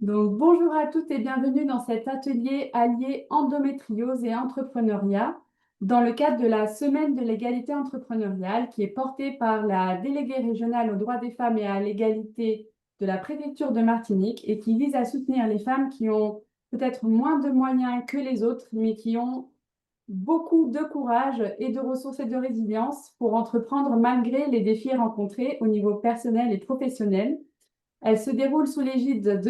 Donc, bonjour à toutes et bienvenue dans cet atelier allié endométriose et entrepreneuriat dans le cadre de la Semaine de l'égalité entrepreneuriale qui est portée par la déléguée régionale aux droits des femmes et à l'égalité de la préfecture de Martinique et qui vise à soutenir les femmes qui ont peut-être moins de moyens que les autres, mais qui ont beaucoup de courage et de ressources et de résilience pour entreprendre malgré les défis rencontrés au niveau personnel et professionnel. Elle se déroule sous l'égide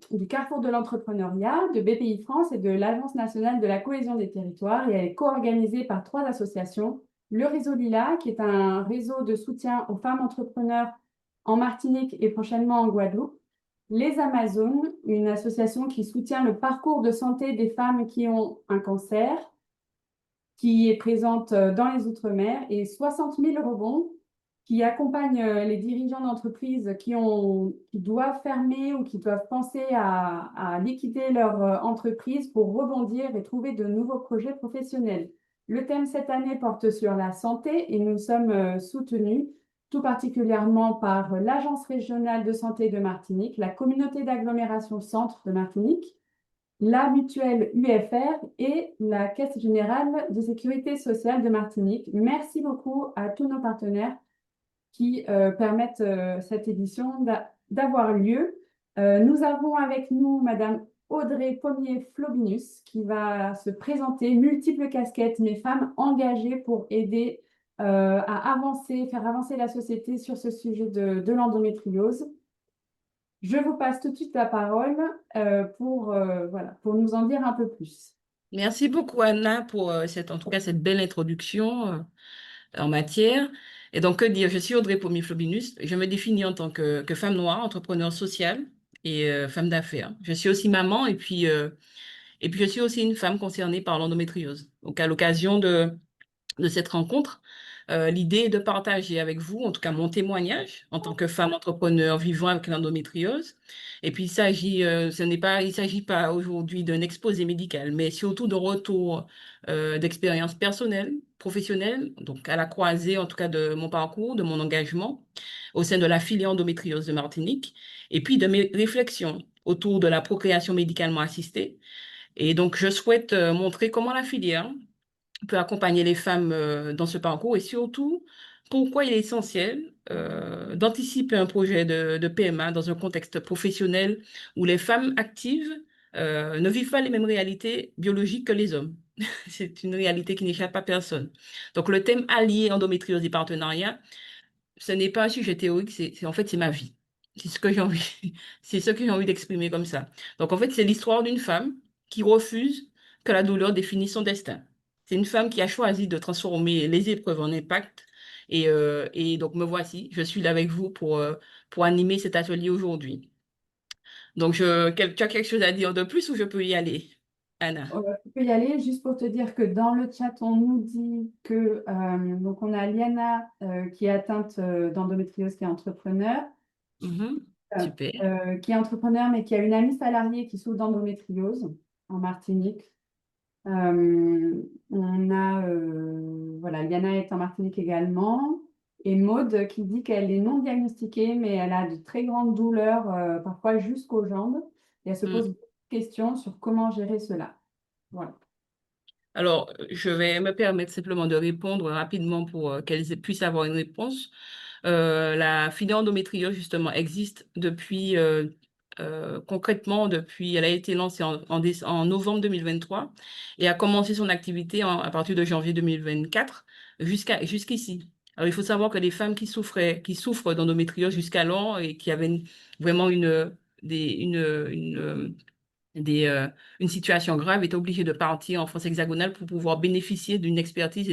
du Carrefour de l'entrepreneuriat, de BPI France et de l'Agence nationale de la cohésion des territoires et elle est co-organisée par trois associations. Le Réseau Lila, qui est un réseau de soutien aux femmes entrepreneurs en Martinique et prochainement en Guadeloupe. Les Amazones, une association qui soutient le parcours de santé des femmes qui ont un cancer, qui est présente dans les Outre-mer, et 60 000 rebonds qui accompagnent les dirigeants d'entreprises qui doivent fermer ou qui doivent penser à liquider leur entreprise pour rebondir et trouver de nouveaux projets professionnels. Le thème cette année porte sur la santé et nous sommes soutenus tout particulièrement par l'Agence régionale de santé de Martinique, la communauté d'agglomération centre de Martinique, la mutuelle UFR et la Caisse générale de sécurité sociale de Martinique. Merci beaucoup à tous nos partenaires qui permettent cette édition d'avoir lieu. Nous avons avec nous Madame Audrey Pommier-Flobinus qui va se présenter, multiples casquettes, mais femme engagée pour aider à avancer, faire avancer la société sur ce sujet de l'endométriose. Je vous passe tout de suite la parole voilà, pour nous en dire un peu plus. Merci beaucoup, Anna, pour en tout cas, cette belle introduction en matière. Et donc, que dire? Je suis Audrey Pommier-Flobinus. Je me définis en tant que femme noire, entrepreneur sociale et femme d'affaires. Je suis aussi maman et puis je suis aussi une femme concernée par l'endométriose. Donc, à l'occasion de cette rencontre. L'idée est de partager avec vous, en tout cas mon témoignage en tant que femme entrepreneur vivant avec l'endométriose. Et puis il s'agit pas aujourd'hui d'un exposé médical, mais surtout de retour d'expérience personnelle, professionnelle, donc à la croisée en tout cas de mon parcours, de mon engagement au sein de la filière endométriose de Martinique, et puis de mes réflexions autour de la procréation médicalement assistée. Et donc je souhaite montrer comment la filière peut accompagner les femmes dans ce parcours et surtout pourquoi il est essentiel d'anticiper un projet de PMA dans un contexte professionnel où les femmes actives ne vivent pas les mêmes réalités biologiques que les hommes. C'est une réalité qui n'échappe à personne. Donc le thème allié endométriose et partenariat, ce n'est pas un sujet théorique, en fait c'est ma vie. C'est ce que j'ai envie, c'est ce que j'ai envie d'exprimer comme ça. Donc en fait c'est l'histoire d'une femme qui refuse que la douleur définisse son destin. C'est une femme qui a choisi de transformer les épreuves en impact. Et donc me voici, je suis là avec vous pour animer cet atelier aujourd'hui. Donc tu as quelque chose à dire de plus ou je peux y aller, Anna? Tu peux y aller juste pour te dire que dans le chat, on nous dit que donc on a Liana qui est atteinte d'endométriose, qui est entrepreneur, Mhm. euh, Super. qui est entrepreneur mais qui a une amie salariée qui souffre d'endométriose en Martinique. On a voilà, Liana est en Martinique également et Maude qui dit qu'elle est non diagnostiquée mais elle a de très grandes douleurs parfois jusqu'aux jambes et elle se pose beaucoup de questions sur comment gérer cela. Voilà. Alors, je vais me permettre simplement de répondre rapidement pour qu'elles puissent avoir une réponse. La filière endométriose, justement, existe concrètement, elle a été lancée en novembre 2023 et a commencé son activité à partir de janvier 2024 jusqu'ici. Alors, il faut savoir que les femmes qui souffrent d'endométriose jusqu'alors et qui avaient vraiment des, euh, une situation grave, est obligé de partir en France hexagonale pour pouvoir bénéficier d'une expertise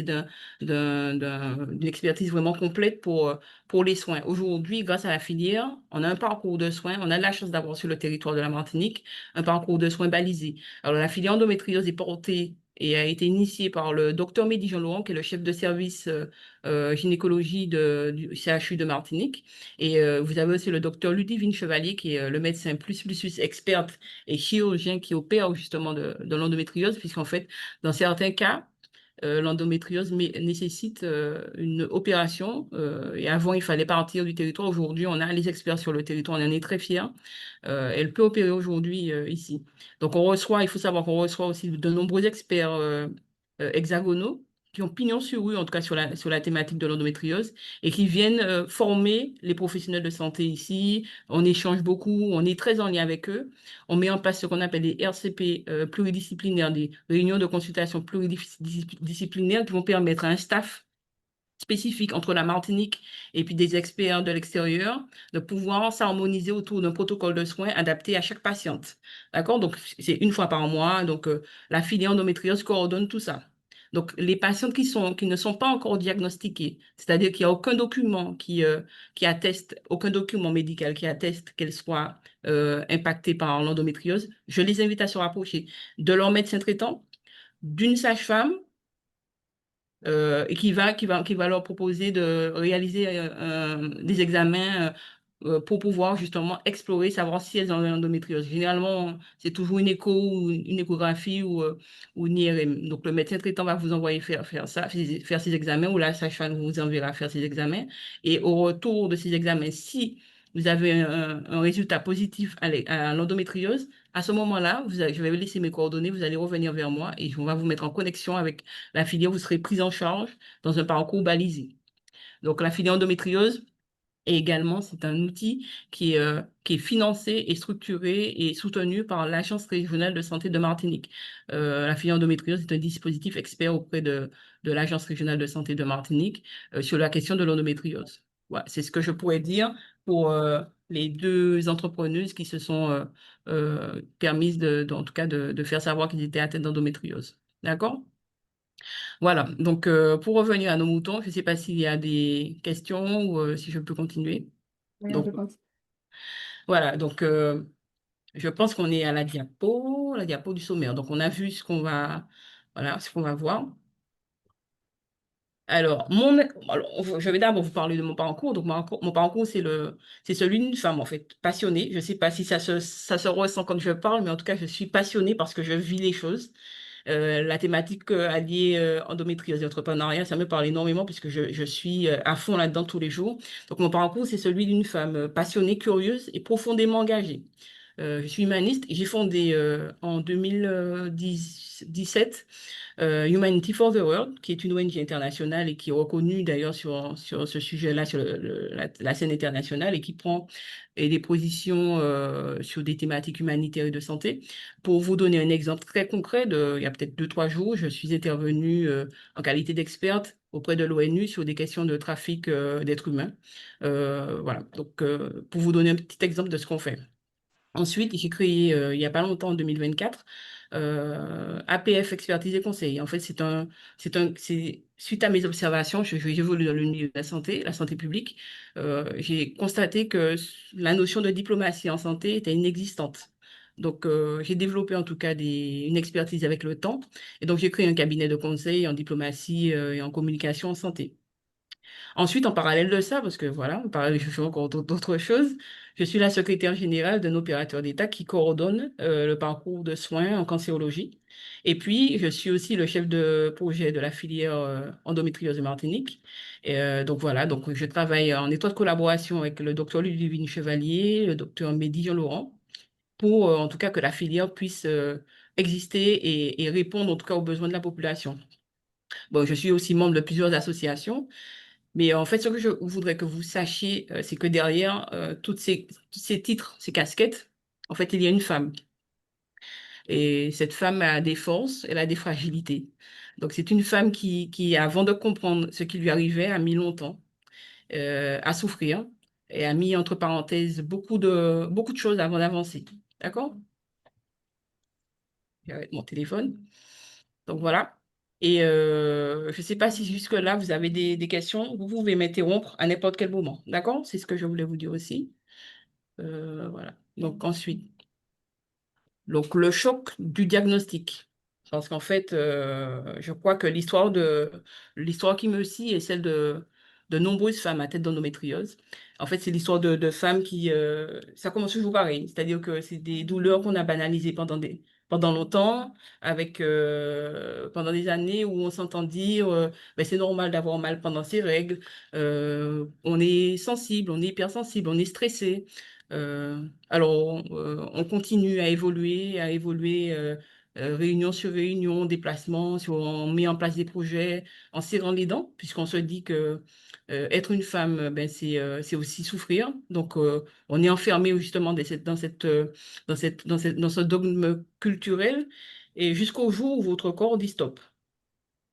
d'une expertise vraiment complète pour les soins. Aujourd'hui, grâce à la filière, on a un parcours de soins, on a la chance d'avoir sur le territoire de la Martinique un parcours de soins balisé. Alors, la filière endométriose est portée et a été initiée par le docteur Mehdi Jean Laurent, qui est le chef de service gynécologie du CHU de Martinique. Et vous avez aussi le docteur Ludivine Chevalier, qui est le médecin plus experte et chirurgien qui opère justement de l'endométriose, puisqu'en fait, dans certains cas, l'endométriose nécessite une opération. Et avant, il fallait partir du territoire. Aujourd'hui, on a les experts sur le territoire, on en est très fiers. Elle peut opérer aujourd'hui ici. Donc, il faut savoir qu'on reçoit aussi de nombreux experts hexagonaux qui ont pignon sur rue, en tout cas sur la thématique de l'endométriose, et qui viennent former les professionnels de santé ici. On échange beaucoup, on est très en lien avec eux. On met en place ce qu'on appelle des RCP pluridisciplinaires, des réunions de consultation pluridisciplinaires qui vont permettre à un staff spécifique entre la Martinique et puis des experts de l'extérieur, de pouvoir s'harmoniser autour d'un protocole de soins adapté à chaque patiente. D'accord? Donc, c'est une fois par mois. Donc, la filière endométriose coordonne tout ça. Donc, les patientes qui ne sont pas encore diagnostiquées, c'est-à-dire qu'il n'y a aucun document qui atteste, aucun document médical qui atteste qu'elles soient impactées par l'endométriose, je les invite à se rapprocher de leur médecin traitant, d'une sage-femme et qui va leur proposer de réaliser des examens pour pouvoir justement explorer, savoir si elles ont une endométriose. Généralement, c'est toujours une écho ou une échographie ou une IRM. Donc, le médecin traitant va vous envoyer faire ça, faire ces examens, ou la sage-femme vous enverra faire ces examens. Et au retour de ces examens, si vous avez un résultat positif à l'endométriose, à ce moment-là, je vais vous laisser mes coordonnées, vous allez revenir vers moi et on va vous mettre en connexion avec la filière. Vous serez prise en charge dans un parcours balisé. Donc, la filière endométriose, et également, c'est un outil qui est financé et structuré et soutenu par l'Agence régionale de santé de Martinique. La filière endométriose est un dispositif expert auprès de l'Agence régionale de santé de Martinique sur la question de l'endométriose. Voilà, c'est ce que je pourrais dire pour les deux entrepreneuses qui se sont permises, en tout cas, de faire savoir qu'ils étaient atteintes d'endométriose. D'accord? Voilà, donc pour revenir à nos moutons, je ne sais pas s'il y a des questions ou si je peux continuer. Oui, on Donc peut continuer. voilà, donc je pense qu'on est à la diapo du sommaire. Donc on a vu voilà, ce qu'on va voir. Alors, je vais d'abord vous parler de mon parcours. Donc mon parcours, c'est celui d'une femme en fait, passionnée. Je ne sais pas si ça se ressent quand je parle, mais en tout cas, je suis passionnée parce que je vis les choses. La thématique alliée endométriose et entrepreneuriat, ça me parle énormément puisque je suis à fond là-dedans tous les jours. Donc, mon parcours, c'est celui d'une femme passionnée, curieuse et profondément engagée. Je suis humaniste et j'ai fondé en 2017 Humanity for the World, qui est une ONG internationale et qui est reconnue d'ailleurs sur ce sujet-là, sur la scène internationale et qui prend des positions sur des thématiques humanitaires et de santé. Pour vous donner un exemple très concret, il y a peut-être 2, 3 jours, je suis intervenue en qualité d'experte auprès de l'ONU sur des questions de trafic d'êtres humains. Voilà, donc pour vous donner un petit exemple de ce qu'on fait. Ensuite, j'ai créé, il n'y a pas longtemps, en 2024, APF Expertise et Conseil. En fait, c'est suite à mes observations, j'évolue dans le milieu de la santé publique, j'ai constaté que la notion de diplomatie en santé était inexistante. Donc, j'ai développé en tout cas une expertise avec le temps. Et donc, j'ai créé un cabinet de conseil en diplomatie et en communication en santé. Ensuite, en parallèle de ça, parce que voilà, en parallèle, je fais encore d'autres choses, je suis la secrétaire générale d'un opérateur d'État qui coordonne le parcours de soins en cancérologie. Et puis, je suis aussi le chef de projet de la filière endométriose de Martinique. Et, donc voilà, donc je travaille en étroite collaboration avec le docteur Ludivine Chevalier, le docteur Mehdi Laurent, pour en tout cas que la filière puisse exister et répondre en tout cas aux besoins de la population. Bon, je suis aussi membre de plusieurs associations. Mais en fait, ce que je voudrais que vous sachiez, c'est que derrière tous ces titres, ces casquettes, en fait, il y a une femme. Et cette femme a des forces, elle a des fragilités. Donc, c'est une femme qui, avant de comprendre ce qui lui arrivait, a mis longtemps à souffrir et a mis entre parenthèses beaucoup de choses avant d'avancer. D'accord? J'arrête mon téléphone. Donc, voilà. Et je ne sais pas si jusque-là, vous avez des questions. Vous pouvez m'interrompre à n'importe quel moment. D'accord? C'est ce que je voulais vous dire aussi. Voilà. Donc ensuite, donc le choc du diagnostic. Parce qu'en fait, je crois que l'histoire qui me scie est celle de nombreuses femmes atteintes d'endométriose. En fait, c'est l'histoire de femmes ça commence toujours pareil. C'est-à-dire que c'est des douleurs qu'on a banalisées pendant pendant longtemps, pendant des années où on s'entend dire ben, c'est normal d'avoir mal pendant ses règles, on est sensible, on est hypersensible, on est stressé. On continue à évoluer réunion sur réunion, déplacement, on met en place des projets en serrant les dents, puisqu'on se dit que être une femme, ben, c'est aussi souffrir. Donc, on est enfermé justement dans ce dogme culturel et jusqu'au jour où votre corps dit stop.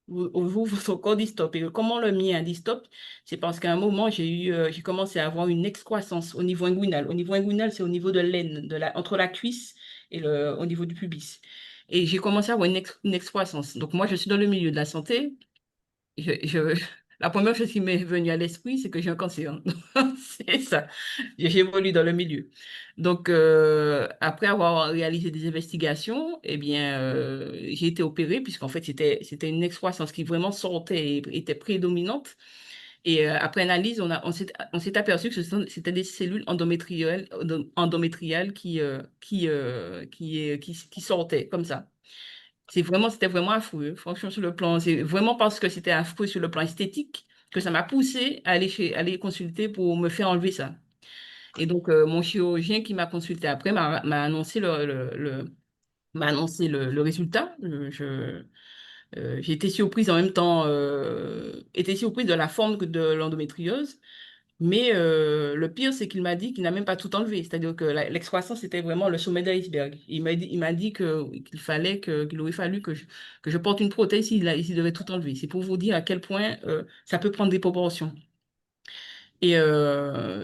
Au jour où votre corps dit stop. Et comment le mien a dit stop? C'est parce qu'à un moment, j'ai commencé à avoir une excroissance au niveau inguinal. Au niveau inguinal, c'est au niveau de l'aine, entre la cuisse et au niveau du pubis. Et j'ai commencé à avoir une excroissance. Donc, moi, je suis dans le milieu de la santé. Je, je- la première chose qui m'est venue à l'esprit, c'est que j'ai un cancer. C'est ça. J'évolue dans le milieu. Donc, après avoir réalisé des investigations, eh bien, j'ai été opérée puisqu'en fait, c'était une excroissance qui vraiment sortait et était prédominante. Et après analyse, on s'est aperçu que c'était des cellules endométriales qui sortaient comme ça. C'était vraiment affreux. Franchement, c'est vraiment parce que c'était affreux sur le plan esthétique que ça m'a poussé à aller consulter pour me faire enlever ça. Et donc, mon chirurgien qui m'a consulté après m'a annoncé le résultat. J'ai été surprise en même temps, été surprise de la forme de l'endométriose. Mais le pire, c'est qu'il m'a dit qu'il n'a même pas tout enlevé. C'est-à-dire que l'excroissance, c'était vraiment le sommet de l'iceberg. Il m'a dit qu'il aurait fallu que je porte une prothèse s'il devait tout enlever. C'est pour vous dire à quel point ça peut prendre des proportions. Et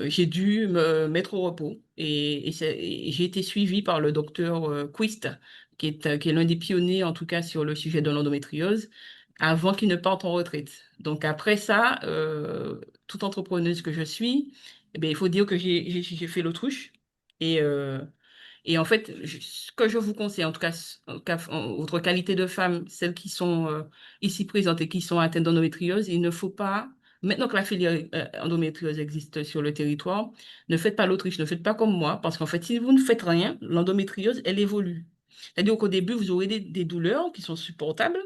j'ai dû me mettre au repos. Et j'ai été suivie par le docteur Quist, qui est l'un des pionniers, en tout cas, sur le sujet de l'endométriose, avant qu'il ne parte en retraite. Donc après ça, toute entrepreneuse que je suis, eh bien, il faut dire que j'ai fait l'autruche. Et, euh, et en fait, ce que je vous conseille, en votre qualité de femme, celles qui sont ici présentes et qui sont atteintes d'endométriose, il ne faut pas, maintenant que la filière endométriose existe sur le territoire, ne faites pas l'autruche, ne faites pas comme moi, parce qu'en fait, si vous ne faites rien, l'endométriose, elle évolue. C'est-à-dire qu'au début, vous aurez des douleurs qui sont supportables,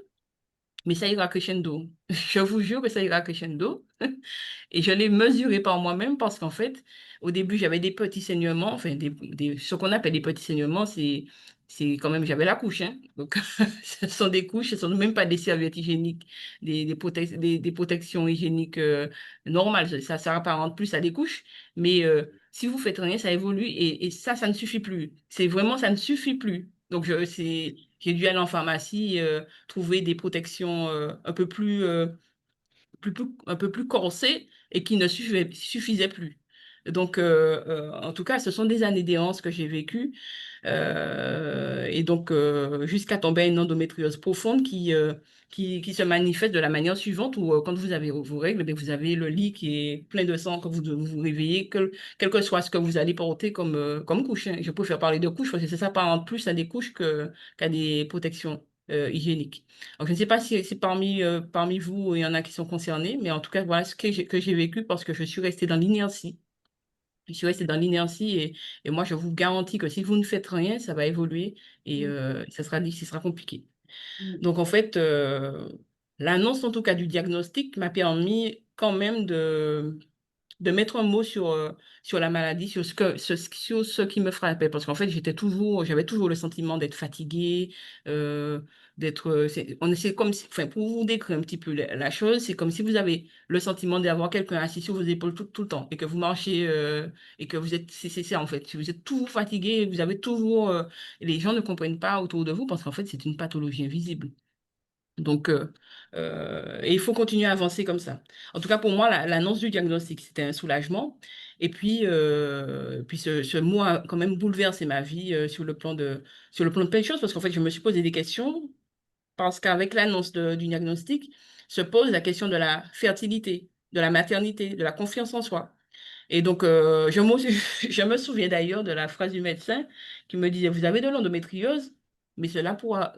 mais ça ira crescendo. Je vous jure que ça ira crescendo. Et je l'ai mesuré par moi-même parce qu'en fait, au début, j'avais des petits saignements, enfin, ce qu'on appelle des petits saignements, c'est quand même, j'avais la couche, hein. Donc, ce sont des couches, ce ne sont même pas des serviettes hygiéniques, des protections hygiéniques normales. Ça s'apparente plus à des couches. Mais si vous faites rien, ça évolue et ça ne suffit plus. C'est vraiment, ça ne suffit plus. Donc, j'ai dû aller en pharmacie, trouver des protections un peu plus corsé et qui ne suffisait plus. Donc, en tout cas, ce sont des années d'errance que j'ai vécues. Et donc, jusqu'à tomber à une endométriose profonde qui se manifeste de la manière suivante où, quand vous avez vos règles, eh vous avez le lit qui est plein de sang quand vous vous réveillez, quel que soit ce que vous allez porter comme couche, hein. Je préfère parler de couche parce que ça s'apparente plus à des couches qu'à des protections hygiéniques. Donc, je ne sais pas si parmi vous, il y en a qui sont concernés, mais en tout cas, voilà ce que j'ai vécu parce que je suis restée dans l'inertie. Je suis restée dans l'inertie et moi, je vous garantis que si vous ne faites rien, ça va évoluer et ce sera compliqué. Mm. Donc, en fait, l'annonce, en tout cas, du diagnostic m'a permis quand même de mettre un mot sur la maladie, sur ce qui me frappait. Parce qu'en fait, j'avais toujours le sentiment d'être fatiguée, euh, c'est comme si, enfin, pour vous décrire un petit peu la chose, c'est comme si vous avez le sentiment d'avoir quelqu'un assis sur vos épaules tout le temps et que vous marchez, et que vous êtes, c'est ça en fait. Si vous êtes toujours fatigué, vous avez toujours, les gens ne comprennent pas autour de vous parce qu'en fait, c'est une pathologie invisible. Donc, et il faut continuer à avancer comme ça. En tout cas, pour moi, l'annonce du diagnostic, c'était un soulagement. Et puis ce mot a quand même bouleversé ma vie sur le plan de plein de choses, parce qu'en fait, je me suis posé des questions, parce qu'avec l'annonce du diagnostic, se pose la question de la fertilité, de la maternité, de la confiance en soi. Et donc, je me souviens d'ailleurs de la phrase du médecin qui me disait, vous avez de l'endométriose, mais cela pourra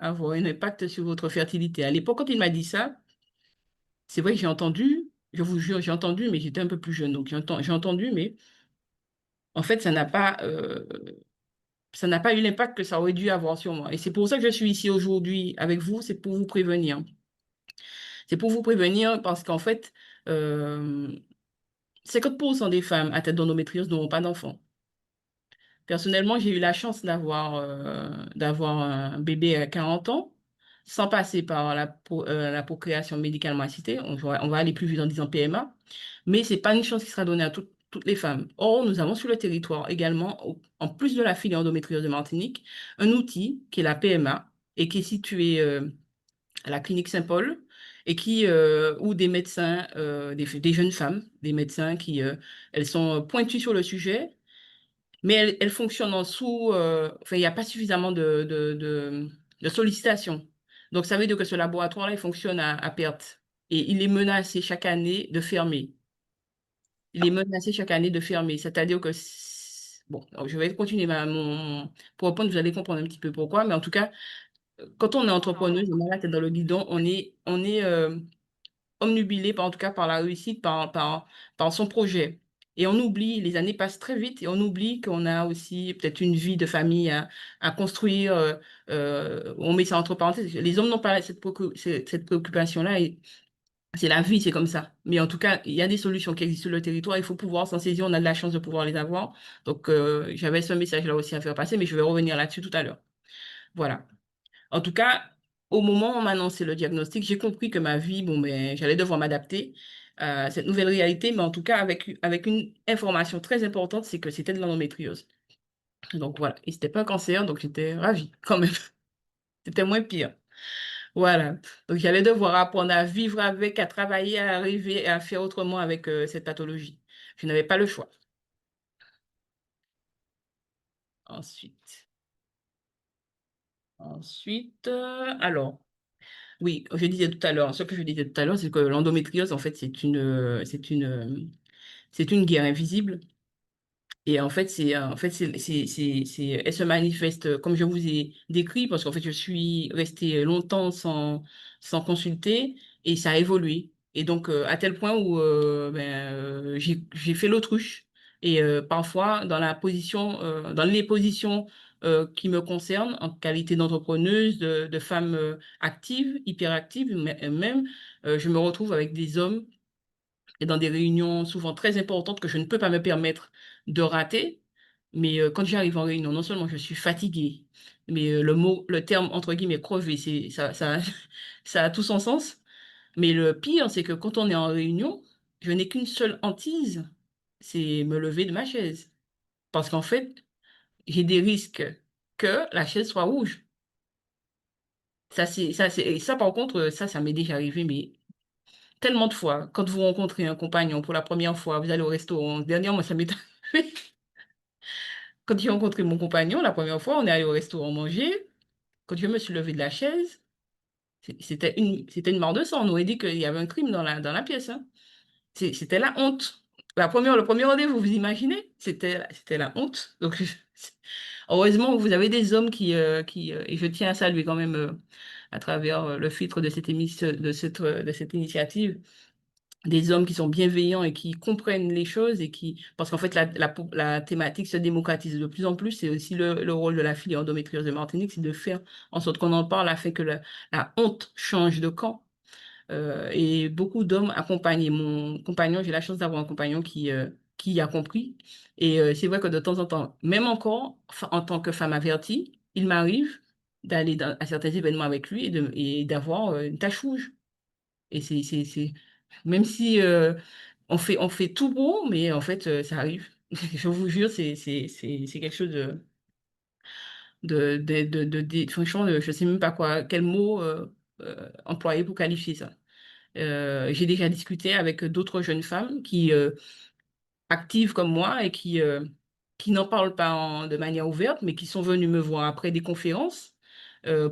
avoir un impact sur votre fertilité. À l'époque, quand il m'a dit ça, c'est vrai que j'ai entendu, je vous jure, j'ai entendu, mais j'étais un peu plus jeune, donc j'ai entendu, mais en fait, ça n'a pas, ça n'a pas eu l'impact que ça aurait dû avoir sur moi. Et c'est pour ça que je suis ici aujourd'hui avec vous, c'est pour vous prévenir. C'est pour vous prévenir parce qu'en fait, euh, 50% des femmes atteintes d'endométriose n'auront pas d'enfants. Personnellement, j'ai eu la chance d'avoir un bébé à 40 ans sans passer par la procréation médicalement assistée. On va aller plus vite en disant PMA, mais c'est pas une chance qui sera donnée à toutes les femmes. Or, nous avons sur le territoire également, en plus de la filière endométriose de Martinique, un outil qui est la PMA et qui est situé à la clinique Saint-Paul et où des médecins, des jeunes femmes, des médecins elles sont pointues sur le sujet, mais elles fonctionnent enfin, il n'y a pas suffisamment de sollicitations. Donc, ça veut dire que ce laboratoire-là, il fonctionne à perte. Et il est menacé chaque année de fermer. Il est menacé chaque année de fermer. C'est-à-dire que, bon, alors, je vais continuer pour répondre, vous allez comprendre un petit peu pourquoi, mais en tout cas, quand on est entrepreneuse, on a la tête dans le guidon, on est omnubilé, en tout cas par la réussite, par son projet. Et on oublie, les années passent très vite et on oublie qu'on a aussi peut-être une vie de famille à construire. On met ça entre parenthèses. Les hommes n'ont pas cette préoccupation-là et c'est la vie, c'est comme ça. Mais en tout cas, il y a des solutions qui existent sur le territoire. Il faut pouvoir s'en saisir. On a de la chance de pouvoir les avoir. Donc, j'avais ce message-là aussi à faire passer, mais je vais revenir là-dessus tout à l'heure. Voilà. En tout cas, au moment où on m'a annoncé le diagnostic, j'ai compris que ma vie, bon, ben, j'allais devoir m'adapter à cette nouvelle réalité, mais en tout cas, avec une information très importante, c'est que c'était de l'endométriose. Donc voilà, et c'était pas un cancer, donc j'étais ravie quand même. C'était moins pire. Voilà. Donc j'allais devoir apprendre à vivre avec, à travailler, à arriver à faire autrement avec cette pathologie. Je n'avais pas le choix. Ensuite, alors. Oui, je disais tout à l'heure, ce que je disais tout à l'heure, c'est que l'endométriose, en fait, c'est une guerre invisible. Et en fait, elle se manifeste comme je vous ai décrit, parce qu'en fait, je suis restée longtemps sans consulter et ça a évolué. Et donc, à tel point où j'ai fait l'autruche. Et parfois, dans les positions qui me concernent, en qualité d'entrepreneuse, de femme active, hyperactive, même, je me retrouve avec des hommes et dans des réunions souvent très importantes que je ne peux pas me permettre de rater. Mais quand j'arrive en réunion, non seulement je suis fatiguée, mais le terme entre guillemets crevé, ça a tout son sens. Mais le pire, c'est que quand on est en réunion, je n'ai qu'une seule hantise, c'est me lever de ma chaise. Parce qu'en fait, j'ai des risques que la chaise soit rouge. Et ça, par contre, ça m'est déjà arrivé, mais tellement de fois. Quand vous rencontrez un compagnon pour la première fois, vous allez au restaurant. Dernièrement, ça m'est arrivé. Quand j'ai rencontré mon compagnon, la première fois, on est allé au restaurant manger. Quand je me suis levée de la chaise, c'était une mare de sang. On aurait dit qu'il y avait un crime dans la pièce, hein. C'était la honte. Le premier rendez-vous, vous imaginez? C'était la honte. Donc, heureusement, vous avez des hommes et je tiens à saluer quand même à travers le filtre de cette initiative, des hommes qui sont bienveillants et qui comprennent les choses parce qu'en fait, la thématique se démocratise de plus en plus. C'est aussi le rôle de la filière endométriose de Martinique, c'est de faire en sorte qu'on en parle, afin que la honte change de camp. Et beaucoup d'hommes accompagnent. Mon compagnon, j'ai la chance d'avoir un compagnon qui a compris. Et c'est vrai que de temps en temps, même encore, en tant que femme avertie, il m'arrive d'aller à certains événements avec lui et d'avoir une tache rouge. Et même si on fait tout beau, mais en fait, ça arrive. Je vous jure, c'est quelque chose franchement, je sais même pas quel mot employer pour qualifier ça. J'ai déjà discuté avec d'autres jeunes femmes actives comme moi et qui n'en parlent pas de manière ouverte, mais qui sont venues me voir après des conférences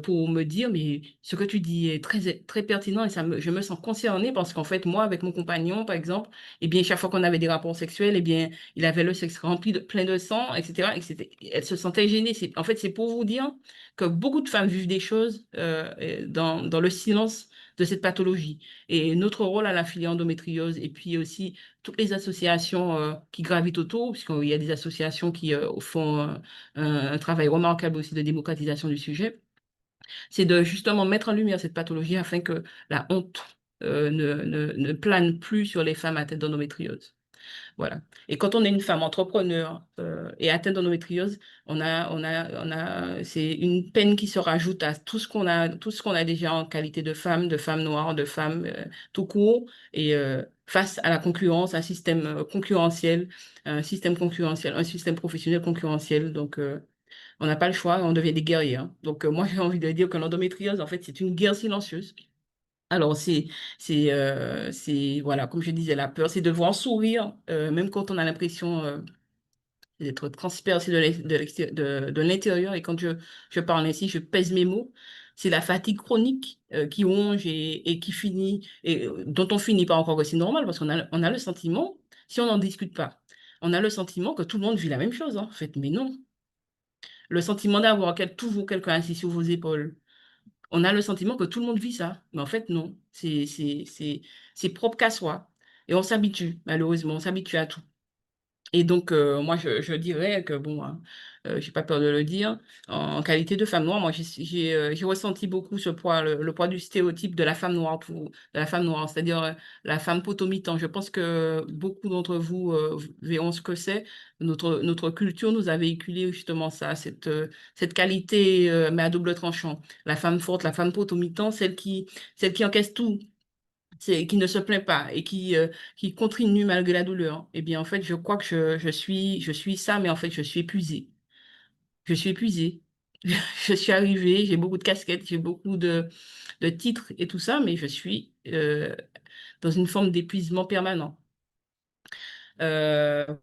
pour me dire, mais ce que tu dis est très, très pertinent et je me sens concernée parce qu'en fait, moi, avec mon compagnon, par exemple, eh bien, chaque fois qu'on avait des rapports sexuels, eh bien, il avait le sexe rempli plein de sang, etc. Elle se sentait gênée. En fait, c'est pour vous dire que beaucoup de femmes vivent des choses dans le silence de cette pathologie. Et notre rôle à la filière endométriose, et puis aussi toutes les associations qui gravitent autour, puisqu'il y a des associations qui font un travail remarquable aussi de démocratisation du sujet, c'est de justement mettre en lumière cette pathologie afin que la honte ne plane plus sur les femmes atteintes d'endométriose. Voilà. Et quand on est une femme entrepreneur et atteinte d'endométriose, c'est une peine qui se rajoute à tout ce qu'on a déjà en qualité de femme noire, de femme tout court, et face à la concurrence, un système concurrentiel, un système professionnel concurrentiel. Donc, on n'a pas le choix, on devient des guerriers, hein. Donc, moi, j'ai envie de dire que l'endométriose, en fait, c'est une guerre silencieuse. Alors, voilà, comme je disais, la peur, c'est de voir sourire, même quand on a l'impression d'être transpercé de l'intérieur. Et quand je parle ainsi, je pèse mes mots. C'est la fatigue chronique qui ronge et qui finit, et dont on finit pas encore que c'est normal, parce qu'on a le sentiment, si on n'en discute pas, on a le sentiment que tout le monde vit la même chose, hein, en fait, mais non. Le sentiment d'avoir toujours quelqu'un assis sur vos épaules, on a le sentiment que tout le monde vit ça, mais en fait, non. C'est propre qu'à soi. Et on s'habitue, malheureusement, on s'habitue à tout. Et donc, moi, je dirais que, bon, hein, j'ai pas peur de le dire, en qualité de femme noire, moi, j'ai ressenti beaucoup ce poids, le poids du stéréotype de la femme noire, de la femme noire, c'est-à-dire la femme potomitan. Je pense que beaucoup d'entre vous verront ce que c'est. Notre culture nous a véhiculé justement ça, cette qualité, mais à double tranchant. La femme forte, la femme potomitan, celle qui encaisse tout, qui ne se plaint pas et qui continue malgré la douleur. Eh bien, en fait, je crois que je suis ça, mais en fait, je suis épuisée. Je suis épuisée. Je suis arrivée, j'ai beaucoup de casquettes, j'ai beaucoup de titres et tout ça, mais je suis dans une forme d'épuisement permanent. En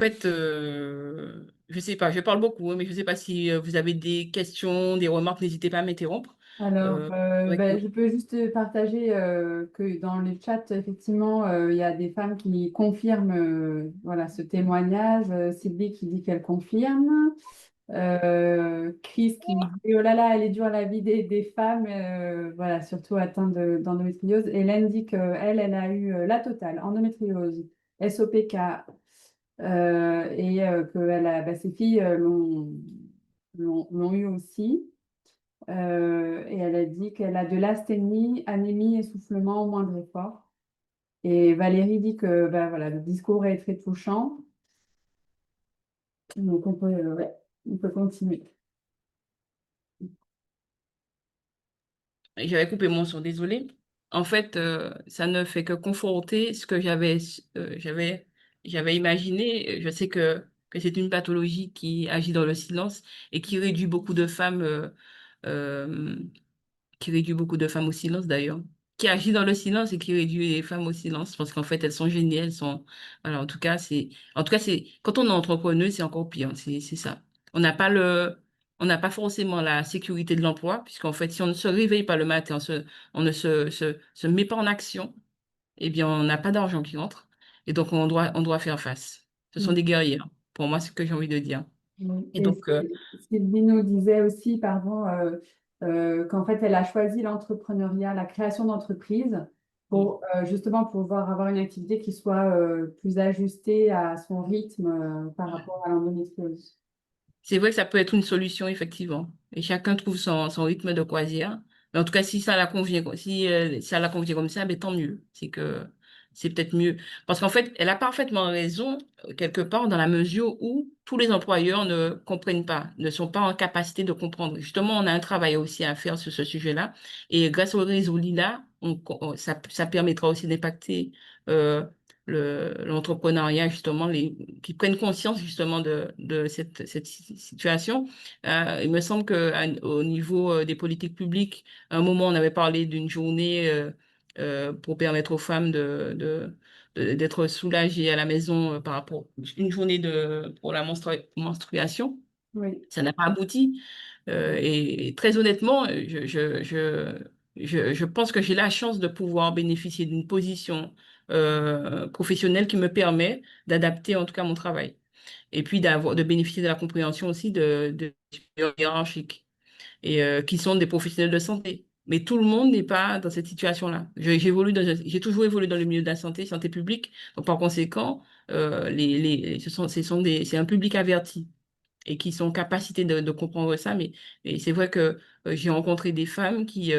fait, je sais pas, je parle beaucoup, hein, mais je sais pas si vous avez des questions, des remarques, n'hésitez pas à m'interrompre. Alors, Euh, ouais, je peux juste partager que dans les chats, effectivement, il y a des femmes qui confirment voilà, ce témoignage. Sylvie qui dit qu'elle confirme. Chris qui dit oh là là, elle est dure la vie des femmes, voilà, surtout atteintes d'endométriose. Hélène dit qu'elle, elle a eu la totale, endométriose, SOPK, et que ses filles l'ont eu aussi. Et elle a dit qu'elle a de l'asthénie, anémie, essoufflement au moindre effort. Et Valérie dit que voilà, le discours est très touchant. Donc ouais, on peut continuer. J'avais coupé mon son, désolé. En fait, ça ne fait que conforter ce que j'avais imaginé. Je sais que c'est une pathologie qui agit dans le silence et euh, qui réduit beaucoup de femmes au silence d'ailleurs, qui agit dans le silence et qui réduit les femmes au silence parce qu'en fait elles sont gênées, voilà, en tout cas c'est, quand on est entrepreneur, c'est encore pire, c'est ça. On n'a pas on n'a pas forcément la sécurité de l'emploi puisqu'en fait si on ne se réveille pas le matin, on ne se met pas en action, eh bien on n'a pas d'argent qui entre et donc on doit faire face. Ce sont des guerriers, hein. Pour moi, c'est ce que j'ai envie de dire. Oui. Et Et donc, Sylvie nous disait aussi, pardon, qu'en fait, elle a choisi l'entrepreneuriat, la création d'entreprise pour justement pouvoir avoir une activité qui soit plus ajustée à son rythme par rapport à l'endométriose. c'est vrai que ça peut être une solution, effectivement. Et chacun trouve son rythme de croisière. Mais en tout cas, si ça la convient, si ça la convient comme ça, ben, tant mieux. C'est que c'est peut-être mieux. Parce qu'en fait, elle a parfaitement raison, quelque part, dans la mesure où tous les employeurs ne comprennent pas, ne sont pas en capacité de comprendre. Justement, on a un travail aussi à faire sur ce sujet-là. Et grâce au réseau Lila, ça permettra aussi d'impacter euh, l'entrepreneuriat, justement, qui prennent conscience justement de cette situation. Il me semble qu'au niveau des politiques publiques, à un moment, on avait parlé d'une journée pour permettre aux femmes d'être soulagées à la maison par rapport une journée pour la menstruation. Oui. Ça n'a pas abouti. Et très honnêtement, je pense que j'ai la chance de pouvoir bénéficier d'une position professionnelle qui me permet d'adapter en tout cas mon travail. Et puis de bénéficier de la compréhension aussi de supérieurs hiérarchiques et qui sont des professionnels de santé. Mais tout le monde n'est pas dans cette situation-là. J'ai toujours évolué dans le milieu de la santé, santé publique. Donc, par conséquent, c'est un public averti et qui sont en capacité de comprendre ça. Mais c'est vrai que j'ai rencontré des femmes qui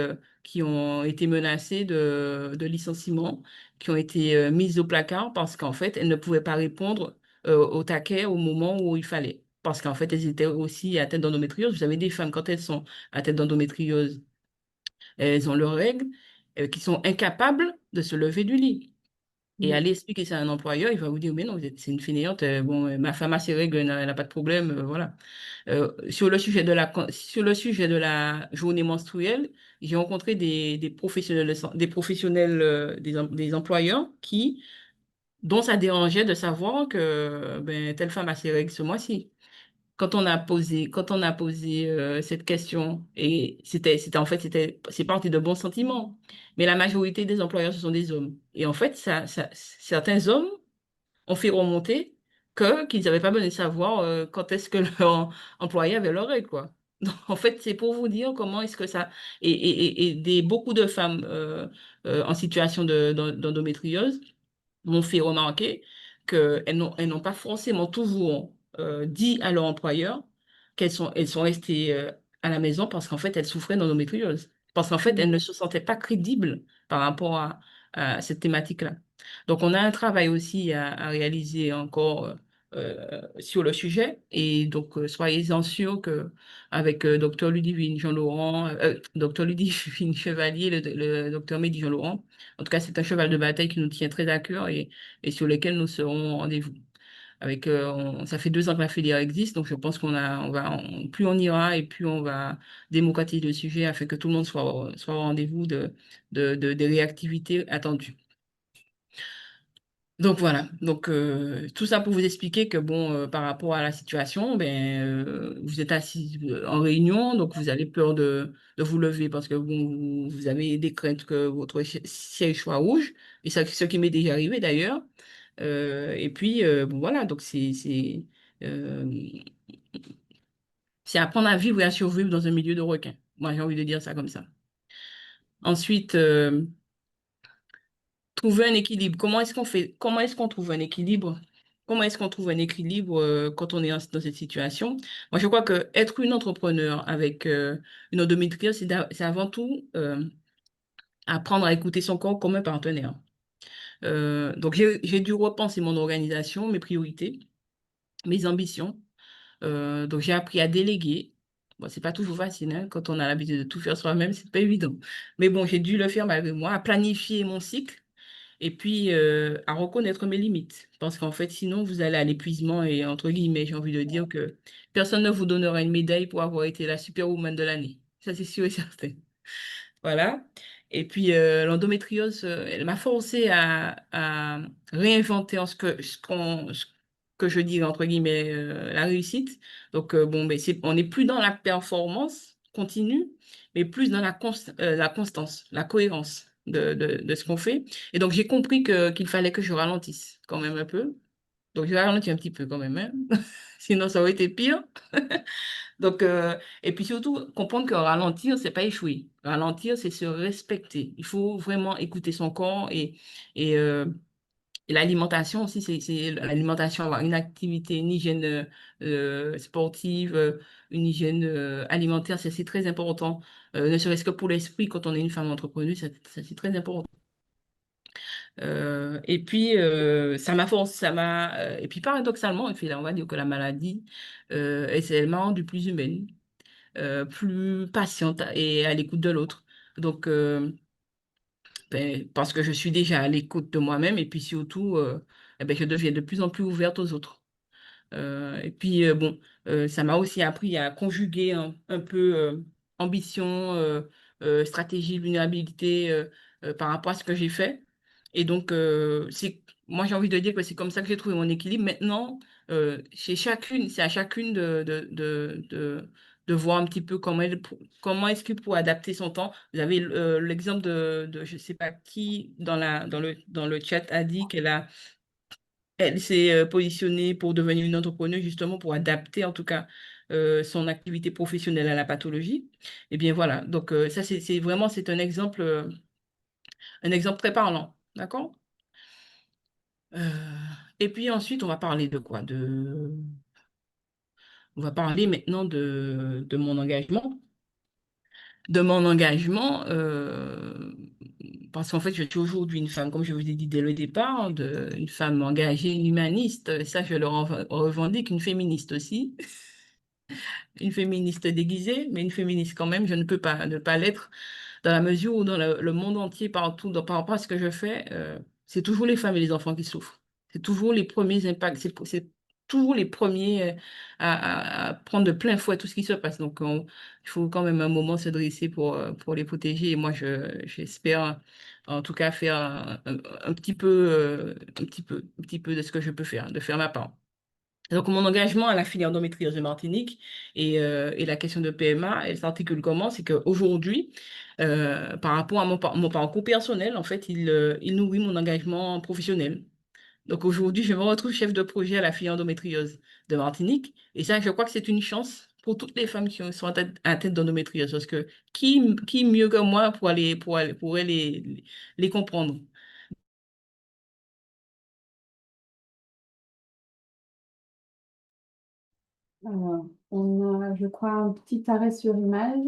ont été menacées de licenciement, qui ont été mises au placard parce qu'en fait, elles ne pouvaient pas répondre au taquet au moment où il fallait. Parce qu'en fait, elles étaient aussi atteintes d'endométriose. Vous avez des femmes, quand elles sont atteintes d'endométriose, elles ont leurs règles, qui sont incapables de se lever du lit. Et Mm. aller expliquer ça à un employeur, il va vous dire, mais non, c'est une fainéante, bon, ma femme a ses règles, elle n'a pas de problème, voilà. Sur le sujet de la journée menstruelle, j'ai rencontré des professionnels, des professionnels, des employeurs dont ça dérangeait de savoir que ben, telle femme a ses règles ce mois-ci. Quand on a posé cette question, et c'est parti de bons sentiments, mais la majorité des employeurs, ce sont des hommes. Et en fait, certains hommes ont fait remonter qu'ils n'avaient pas besoin de savoir quand est-ce que leur employé avait leur règle, quoi. Donc, en fait, c'est pour vous dire comment est-ce que ça... beaucoup de femmes en situation d'endométriose m'ont fait remarquer qu'elles n'ont pas forcément toujours dit à leur employeur elles sont restées à la maison parce qu'en fait, elles souffraient d'endométriose. Parce qu'en fait, elles Mm. ne se sentaient pas crédibles par rapport à cette thématique-là. Donc, on a un travail aussi à réaliser encore sur le sujet. Et donc, soyez-en sûrs que avec Dr Ludivine Jean-Laurent, Dr Ludivine Chevalier, le Dr Mehdi Jean-Laurent, en tout cas, c'est un cheval de bataille qui nous tient très à cœur et sur lequel nous serons au rendez-vous. Ça fait 2 ans que la filière existe, donc je pense plus on ira et plus on va démocratiser le sujet afin que tout le monde soit au rendez-vous des réactivités attendues. Donc voilà, donc tout ça pour vous expliquer que bon, par rapport à la situation, ben, vous êtes assis en réunion, donc vous avez peur de vous lever parce que vous avez des craintes que votre siège soit rouge, et ça, ce qui m'est déjà arrivé d'ailleurs. Et puis bon, voilà, donc euh, c'est apprendre à vivre et à survivre dans un milieu de requins. Moi, j'ai envie de dire ça comme ça. Ensuite, trouver un équilibre. Comment est-ce qu'on fait? Comment est-ce qu'on trouve un équilibre? Comment est-ce qu'on trouve un équilibre quand on est dans cette situation? Moi, je crois que être une entrepreneur avec une endométriose, c'est avant tout apprendre à écouter son corps comme un partenaire. Donc, j'ai dû repenser mon organisation, mes priorités, mes ambitions. Donc, j'ai appris à déléguer. Bon, c'est pas toujours facile, hein, quand on a l'habitude de tout faire soi-même, c'est pas évident. Mais bon, j'ai dû le faire malgré moi, à planifier mon cycle et puis à reconnaître mes limites. Parce qu'en fait, sinon, vous allez à l'épuisement et entre guillemets, j'ai envie de dire que personne ne vous donnera une médaille pour avoir été la superwoman de l'année. Ça, c'est sûr et certain. Voilà. Et puis, l'endométriose, elle m'a forcé à réinventer ce que je dis, entre guillemets, la réussite. Donc, bon, mais on n'est plus dans la performance continue, mais plus dans la constance, la cohérence de ce qu'on fait. Et donc, j'ai compris qu'il fallait que je ralentisse quand même un peu. Donc, je ralentis un petit peu quand même, hein. Sinon, ça aurait été pire. Donc, et puis surtout, comprendre que ralentir, c'est pas échouer. Ralentir, c'est se respecter. Il faut vraiment écouter son corps et, euh, et l'alimentation aussi, c'est l'alimentation, avoir une activité, une hygiène sportive, une hygiène alimentaire, c'est très important. Ne serait-ce que pour l'esprit, quand on est une femme entrepreneuse, c'est très important. Et puis, et puis paradoxalement, et puis on va dire que la maladie, elle m'a rendue plus humaine, plus patiente et à l'écoute de l'autre. Donc, parce que je suis déjà à l'écoute de moi-même et puis surtout, eh ben, je deviens de plus en plus ouverte aux autres. Et puis, bon, ça m'a aussi appris à conjuguer un peu ambition, stratégie, vulnérabilité par rapport à ce que j'ai fait. Et donc, moi, j'ai envie de dire que c'est comme ça que j'ai trouvé mon équilibre. Maintenant, c'est à chacune de voir un petit peu comment est-ce qu'il pourrait adapter son temps. Vous avez l'exemple je ne sais pas qui dans le chat a dit elle s'est positionnée pour devenir une entrepreneuse, justement pour adapter en tout cas son activité professionnelle à la pathologie. Et bien voilà, donc ça c'est vraiment c'est un exemple très parlant, d'accord? Et puis ensuite, on va parler de quoi? On va parler maintenant de mon engagement. De mon engagement, parce qu'en fait, je suis aujourd'hui une femme, comme je vous ai dit dès le départ, une femme engagée, une humaniste. Ça, je le revendique, une féministe aussi. Une féministe déguisée, mais une féministe quand même. Je ne peux pas ne pas l'être dans la mesure où dans le monde entier, partout, par rapport à ce que je fais, c'est toujours les femmes et les enfants qui souffrent. C'est toujours les premiers impacts, c'est toujours les premiers à prendre de plein fouet tout ce qui se passe. Donc, il faut quand même un moment se dresser pour les protéger. Et moi, j'espère en tout cas faire un petit peu, un petit peu de ce que je peux faire, de faire ma part. Donc, mon engagement à la filière endométriose de Martinique et la question de PMA, elle s'articule comment? C'est qu'aujourd'hui, par rapport à mon parcours personnel, en fait, il nourrit mon engagement professionnel. Donc, aujourd'hui, je me retrouve chef de projet à la filière endométriose de Martinique. Et ça, je crois que c'est une chance pour toutes les femmes qui sont atteintes d'endométriose. Parce que qui mieux que moi pourrait les comprendre? Alors, on a, je crois, un petit arrêt sur image.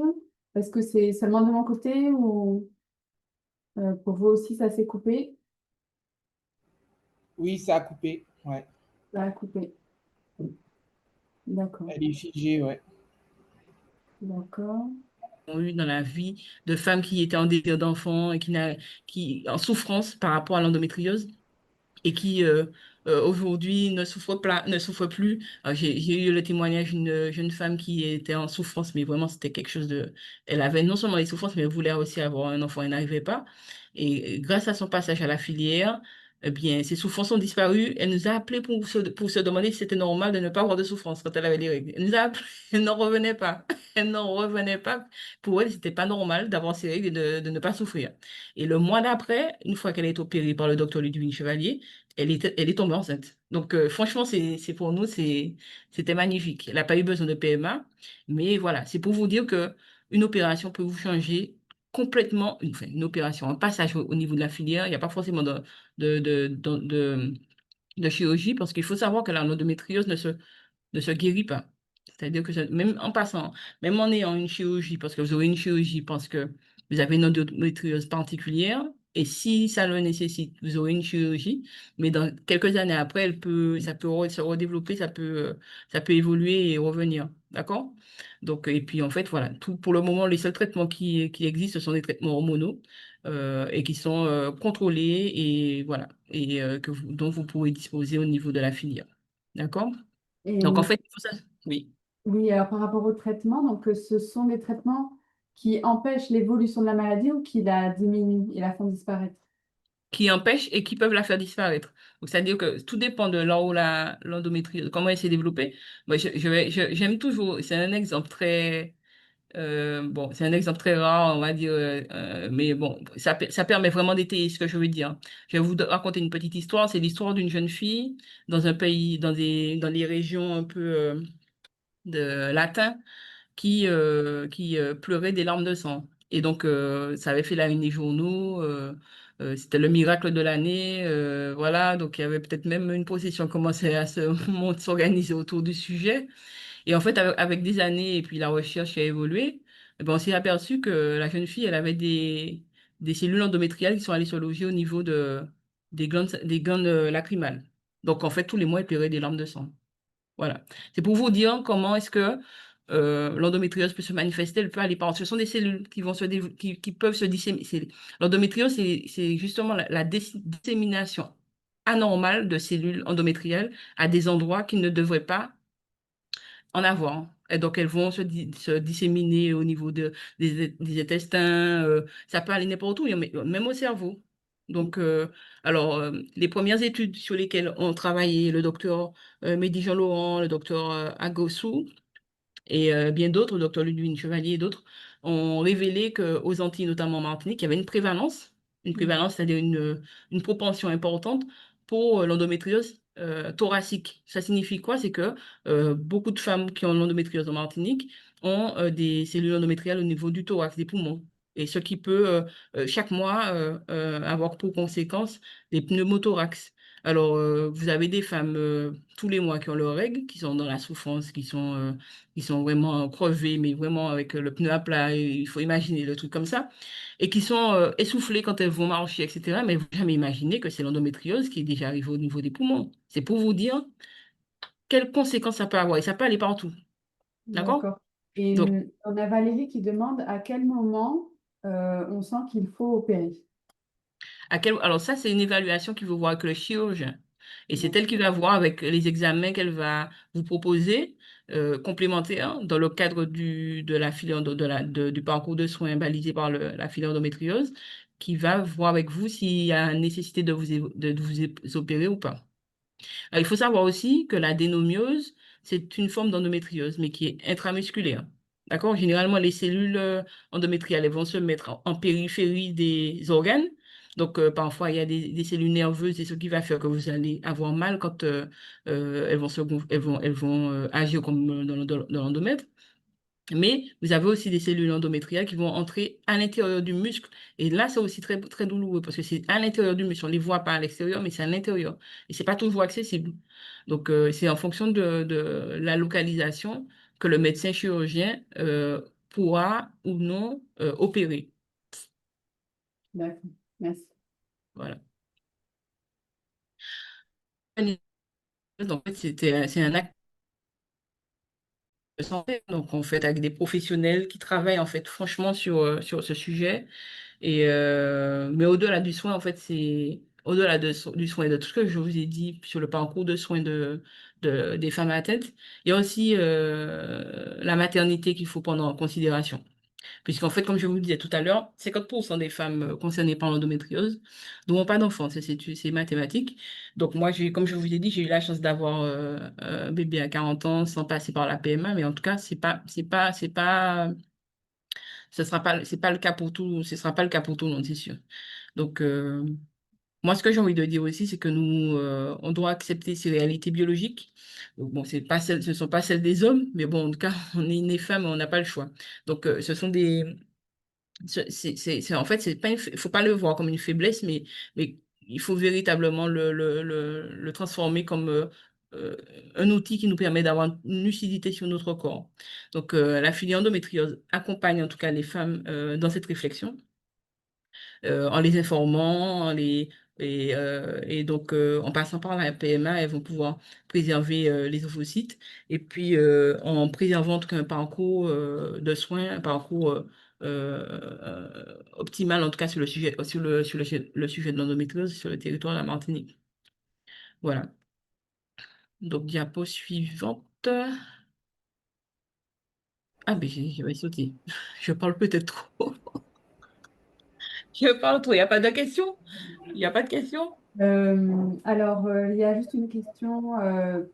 Est-ce que c'est seulement de mon côté ou pour vous aussi ça s'est coupé? Oui, ça a coupé. Ouais. Ça a coupé. D'accord. Elle est figée, ouais. D'accord. Ont eu dans la vie de femmes qui étaient en désir d'enfant et qui en souffrance par rapport à l'endométriose et qui aujourd'hui ne souffrent plus. J'ai eu le témoignage d'une jeune femme qui était en souffrance, mais vraiment c'était quelque chose de... Elle avait non seulement les souffrances, mais elle voulait aussi avoir un enfant, elle n'arrivait pas. Et grâce à son passage à la filière, eh bien, ses souffrances ont disparu. Elle nous a appelé pour se demander si c'était normal de ne pas avoir de souffrance quand elle avait les règles. Elle nous a appelé, elle n'en revenait pas. Elle n'en revenait pas. Pour elle, c'était pas normal d'avoir ces règles et de ne pas souffrir. Et le mois d'après, une fois qu'elle a été opérée par le docteur Ludwig Chevalier, elle est tombée enceinte. Donc, franchement, pour nous, c'était magnifique. Elle n'a pas eu besoin de PMA, mais voilà, c'est pour vous dire que une opération peut vous changer complètement, enfin, une opération, un passage au niveau de la filière. Il n'y a pas forcément de, de, de, de- de chirurgie parce qu'il faut savoir que l'endométriose ne se guérit pas. C'est-à-dire que même en passant, même en ayant une chirurgie, parce que vous aurez une chirurgie, parce que vous avez une endométriose particulière, et si ça le nécessite, vous aurez une chirurgie, mais dans quelques années après, ça peut se redévelopper, ça peut évoluer et revenir. D'accord? Donc, et puis en fait, voilà, pour le moment, les seuls traitements qui existent, ce sont des traitements hormonaux et qui sont contrôlés et voilà, et dont vous pourrez disposer au niveau de la filière. D'accord? Et Donc, en fait, il faut ça. Oui. oui, alors par rapport au traitement, donc ce sont des traitements qui empêchent l'évolution de la maladie ou qui la diminuent et la font disparaître. Qui empêchent et qui peuvent la faire disparaître. Donc, c'est-à-dire que tout dépend de là où l'endométriose, comment elle s'est développée. Moi, j'aime toujours, c'est un exemple très, bon, c'est un exemple très rare, on va dire, mais bon, ça permet vraiment d'étayer ce que je veux dire. Je vais vous raconter une petite histoire. C'est l'histoire d'une jeune fille dans un pays, dans les régions un peu de latin qui pleurait des larmes de sang. Et donc, ça avait fait la une des journaux. C'était le miracle de l'année. Voilà, donc il y avait peut-être même une procession qui commençait à s'organiser autour du sujet. Et en fait, avec des années et puis la recherche qui a évolué, eh ben, on s'est aperçu que la jeune fille, elle avait des cellules endométriales qui sont allées se loger au niveau des glandes lacrymales. Donc, en fait, tous les mois, elle pleurait des larmes de sang. Voilà. C'est pour vous dire comment est-ce que l'endométriose peut se manifester. Elle peut aller par... Ce sont des cellules qui vont qui peuvent se disséminer. L'endométriose, c'est justement la dissémination anormale de cellules endométriales à des endroits qui ne devraient pas en avoir. Et donc, elles vont se disséminer au niveau des intestins. Ça peut aller n'importe où, même au cerveau. Donc, les premières études sur lesquelles ont travaillé le docteur Mehdi Jean Laurent, le docteur Agossou et bien d'autres, le docteur Ludwig Chevalier et d'autres, ont révélé qu'aux Antilles, notamment en Martinique, il y avait une prévalence, c'est-à-dire une propension importante pour l'endométriose thoracique. Ça signifie quoi? C'est que beaucoup de femmes qui ont l'endométriose en Martinique ont des cellules endométriales au niveau du thorax, des poumons. Et ce qui peut chaque mois avoir pour conséquence des pneumothorax. Alors, vous avez des femmes tous les mois qui ont leurs règles, qui sont dans la souffrance, qui sont vraiment crevées, mais vraiment avec le pneu à plat, et il faut imaginer le truc comme ça, et qui sont essoufflées quand elles vont marcher, etc. Mais vous n'avez jamais imaginé que c'est l'endométriose qui est déjà arrivée au niveau des poumons. C'est pour vous dire quelles conséquences ça peut avoir, et ça peut aller partout. D'accord? D'accord. Et Donc, on a Valérie qui demande à quel moment on sent qu'il faut opérer. alors ça, c'est une évaluation qu'il veut voir avec le chirurgien. Et c'est elle D'accord. qui va voir avec les examens qu'elle va vous proposer, complémentaires, dans le cadre de la filière du parcours de soins balisé par la filière endométriose, qui va voir avec vous s'il y a nécessité de vous opérer ou pas. Alors, il faut savoir aussi que l'adénomiose, c'est une forme d'endométriose, mais qui est intramusculaire. D'accord? Généralement, les cellules endométriales, elles vont se mettre en périphérie des organes. Donc, parfois, il y a des cellules nerveuses et ce qui va faire que vous allez avoir mal quand elles vont elles vont agir comme dans l'endomètre. Mais vous avez aussi des cellules endométriales qui vont entrer à l'intérieur du muscle. Et là, c'est aussi très, très douloureux parce que c'est à l'intérieur du muscle. On ne les voit pas à l'extérieur, mais c'est à l'intérieur. Et c'est pas toujours accessible. Donc, c'est en fonction de la localisation que le médecin chirurgien pourra ou non opérer. D'accord. Merci. Voilà. Donc, en fait, c'est un acte de santé. Donc, en fait, avec des professionnels qui travaillent, en fait, franchement, sur ce sujet. Mais au-delà du soin, en fait, c'est au-delà du soin et de tout ce que je vous ai dit sur le parcours de soins des femmes atteintes, il y a aussi la maternité qu'il faut prendre en considération. Puisqu'en fait, comme je vous le disais tout à l'heure, 50% des femmes concernées par l'endométriose n'auront pas d'enfants. C'est mathématique. Donc moi, comme je vous ai dit, j'ai eu la chance d'avoir un bébé à 40 ans sans passer par la PMA, mais en tout cas, c'est pas le cas pour tout, ce sera pas le cas pour tout le monde, c'est sûr. Donc, moi, ce que j'ai envie de dire aussi, c'est que nous, on doit accepter ces réalités biologiques. Donc, bon, ce ne sont pas celles des hommes, mais bon, en tout cas, on est né femme et on n'a pas le choix. Donc, ce sont en fait, c'est pas faut pas le voir comme une faiblesse, mais il faut véritablement le transformer comme euh, un outil qui nous permet d'avoir une lucidité sur notre corps. Donc, la filière endométriose accompagne en tout cas les femmes dans cette réflexion en les informant, et donc en passant par la PMA, elles vont pouvoir préserver les ovocytes et puis en préservant en tout cas un parcours de soins, un parcours optimal en tout cas sur le sujet de l'endométriose sur le territoire de la Martinique. Voilà. Donc diapo suivante. Ah ben je vais sauter. Je parle peut-être trop. Je parle trop. Il n'y a pas de question? Il n'y a pas de question? Alors, il y a juste une question,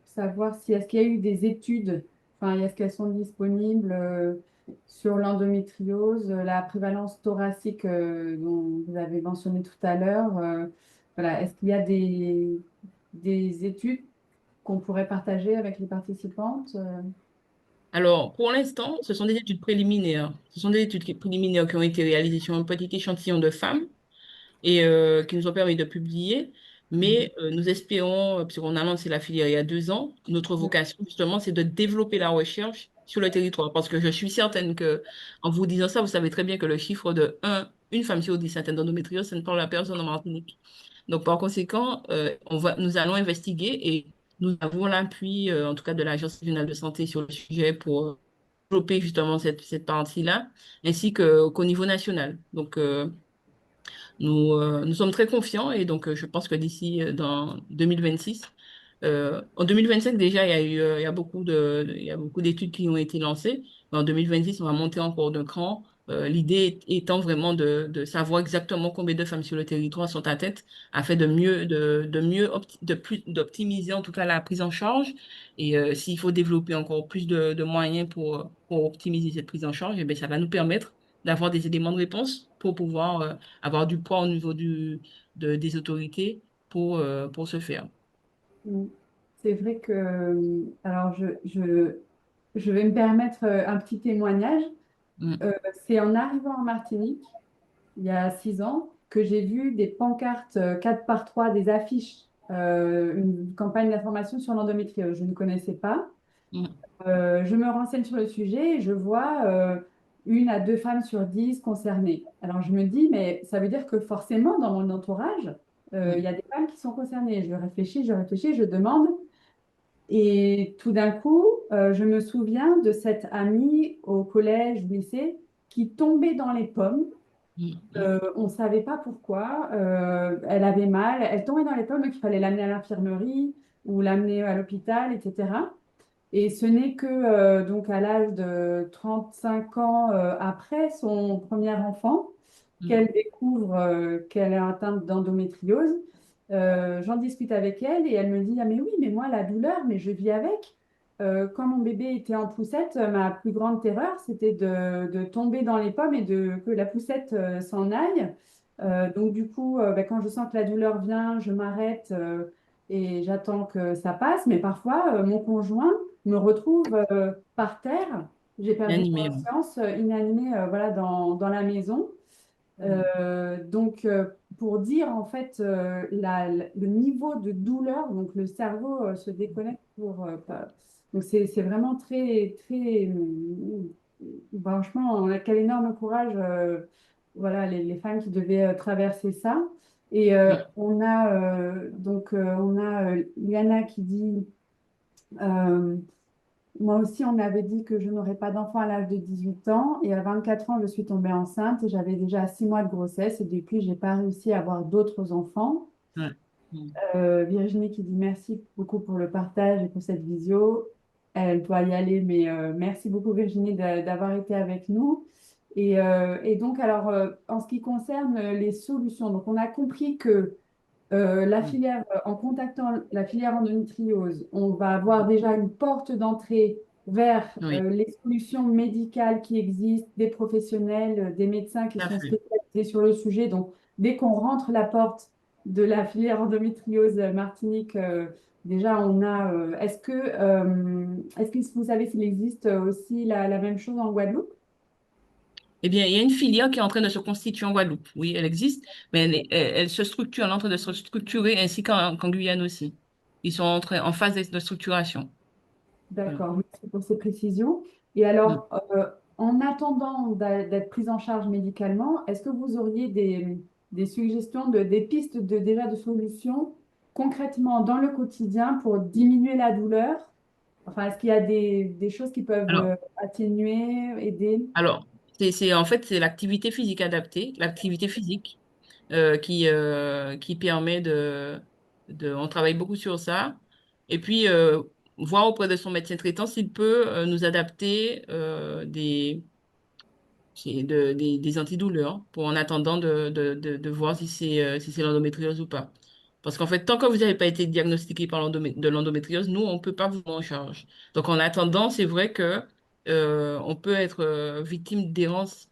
savoir si est-ce qu'il y a eu des études, enfin, est-ce qu'elles sont disponibles sur l'endométriose, la prévalence thoracique dont vous avez mentionné tout à l'heure. Voilà, est-ce qu'il y a des études qu'on pourrait partager avec les participantes? Alors, pour l'instant, ce sont des études préliminaires. Ce sont des études préliminaires qui ont été réalisées sur un petit échantillon de femmes et qui nous ont permis de publier. Mhm. Mais nous espérons, puisqu'on a lancé la filière il y a 2 ans, notre vocation, justement, c'est de développer la recherche sur le territoire. Parce que je suis certaine que, en vous disant ça, vous savez très bien que le chiffre de une femme sur 10 atteinte d'endométriose, ça ne parle à personne en Martinique. Donc, par conséquent, nous allons investiguer et nous avons l'appui, en tout cas, de l'Agence régionale de santé sur le sujet pour développer justement cette partie-là, ainsi qu'au niveau national. Donc, nous sommes très confiants et donc je pense que d'ici dans 2026, en 2025 déjà, il y a beaucoup d'études qui ont été lancées. En 2026, on va monter encore d'un cran. L'idée étant vraiment de savoir exactement combien de femmes sur le territoire sont atteintes afin d'optimiser en tout cas la prise en charge. Et s'il faut développer encore plus de moyens pour optimiser cette prise en charge, eh bien, ça va nous permettre d'avoir des éléments de réponse pour pouvoir avoir du poids au niveau des autorités pour ce faire. Mm. C'est vrai que, alors je vais me permettre un petit témoignage. Mm, C'est en arrivant en Martinique, il y a 6 ans, que j'ai vu des pancartes 4 par 3 des affiches, une campagne d'information sur l'endométriose. Je ne connaissais pas. mm, Je me renseigne sur le sujet et je vois 1 à 2 femmes sur 10 concernées. Alors je me dis, mais ça veut dire que forcément, dans mon entourage, il y mm, a des femmes qui sont concernées. Je réfléchis, je demande. Et tout d'un coup, je me souviens de cette amie au collège, au lycée, qui tombait dans les pommes. mm, mm. On ne savait pas pourquoi. Elle avait mal, elle tombait dans les pommes, donc il fallait l'amener à l'infirmerie ou l'amener à l'hôpital, etc. Et ce n'est que donc à l'âge de 35 ans après son premier enfant Mm. qu'elle découvre qu'elle est atteinte d'endométriose. J'en discute avec elle et elle me dit, ah mais oui, mais moi la douleur, mais je vis avec. Quand mon bébé était en poussette, ma plus grande terreur, c'était de tomber dans les pommes et que la poussette s'en aille. Donc du coup, ben, quand je sens que la douleur vient, je m'arrête et j'attends que ça passe. Mais parfois, mon conjoint me retrouve par terre. J'ai perdu Animé, oui. conscience, inanimée, voilà, dans la maison. Mm. Donc, pour dire en fait le niveau de douleur, donc le cerveau se déconnecte donc, c'est vraiment très, très. Franchement, quel énorme courage, voilà, les femmes qui devaient traverser ça. Et Mm. on a Liana qui dit. euh, Moi aussi, on m'avait dit que je n'aurais pas d'enfant à l'âge de 18 ans. Et à 24 ans, je suis tombée enceinte et j'avais déjà 6 mois de grossesse. Et depuis, j'ai pas réussi à avoir d'autres enfants. Ouais. Mm. Virginie qui dit merci beaucoup pour le partage et pour cette visio. Elle doit y aller, mais merci beaucoup Virginie d'avoir été avec nous. Et donc, alors, en ce qui concerne les solutions, donc on a compris que Mm. en contactant la filière endométriose, on va avoir déjà une porte d'entrée vers Oui, les solutions médicales qui existent, des professionnels, des médecins qui tout à sont fait. spécialisés sur le sujet. Donc, dès qu'on rentre la porte de la filière endométriose Martinique, déjà on a. Est-ce que vous savez s'il existe aussi la même chose en Guadeloupe? Eh bien, il y a une filière qui est en train de se constituer en Guadeloupe. Oui, elle existe, mais elle se structure, elle est en train de se structurer ainsi qu'en Guyane aussi. Ils sont en phase de structuration. Voilà. D'accord, merci pour ces précisions. Et Mm. alors, en attendant d'être prise en charge médicalement, est-ce que vous auriez des suggestions, des pistes déjà de solutions concrètement dans le quotidien pour diminuer la douleur? Enfin, est-ce qu'il y a des choses qui peuvent Alors, atténuer, aider? alors, en fait, c'est l'activité physique adaptée, l'activité physique qui permet on travaille beaucoup sur ça. Et puis, voir auprès de son médecin traitant s'il peut nous adapter des antidouleurs pour en attendant de voir si c'est l'endométriose ou pas. Parce qu'en fait, tant que vous n'avez pas été diagnostiqué de l'endométriose, nous, on ne peut pas vous prendre en charge. Donc, en attendant, c'est vrai que on peut être victime d'errance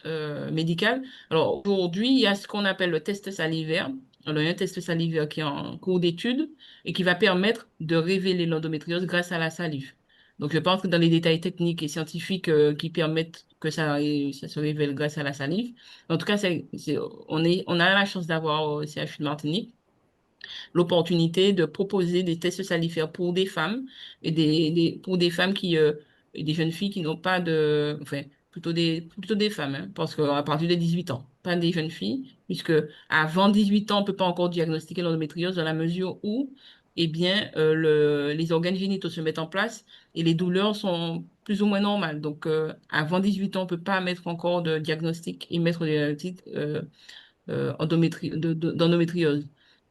médicale. Alors, aujourd'hui, il y a ce qu'on appelle le test salivaire. Alors, il y a un test salivaire qui est en cours d'étude et qui va permettre de révéler l'endométriose grâce à la salive. Donc, je pense que dans les détails techniques et scientifiques qui permettent que ça se révèle grâce à la salive. En tout cas, on a la chance d'avoir au CHU de Martinique l'opportunité de proposer des tests salivaires pour des femmes pour des femmes et des jeunes filles qui n'ont pas enfin, plutôt des femmes, hein, parce qu'à partir de 18 ans, pas des jeunes filles, puisque avant 18 ans, on ne peut pas encore diagnostiquer l'endométriose dans la mesure où, eh bien, les organes génitaux se mettent en place et les douleurs sont plus ou moins normales. Donc, avant 18 ans, on ne peut pas mettre encore de diagnostic et mettre des diagnostics d'endométriose.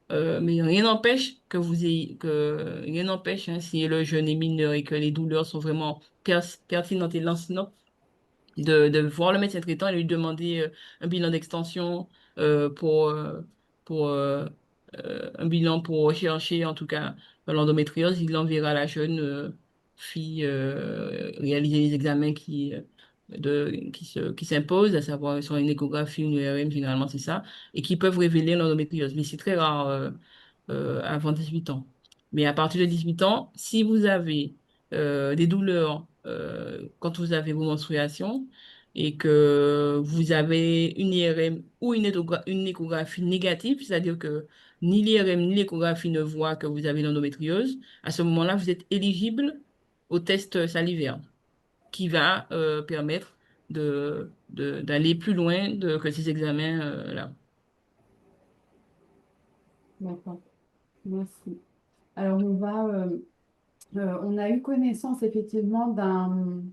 Mais rien n'empêche rien n'empêche, hein, si le jeune est mineur et que les douleurs sont vraiment pertinentes et lancinantes, de voir le médecin traitant et lui demander un bilan d'extension euh, pour, euh, pour un bilan pour rechercher en tout cas l'endométriose. Il enverra la jeune fille réaliser les examens qui s'imposent, à savoir sur une échographie, une IRM, généralement c'est ça, et qui peuvent révéler l'endométriose. Mais c'est très rare avant 18 ans. Mais à partir de 18 ans, si vous avez des douleurs quand vous avez vos menstruations et que vous avez une IRM ou une échographie négative, c'est-à-dire que ni l'IRM ni l'échographie ne voient que vous avez l'endométriose, à ce moment-là, vous êtes éligible au test salivaire qui va permettre d'aller plus loin que ces examens-là. D'accord, merci. Alors, on a eu connaissance effectivement d'un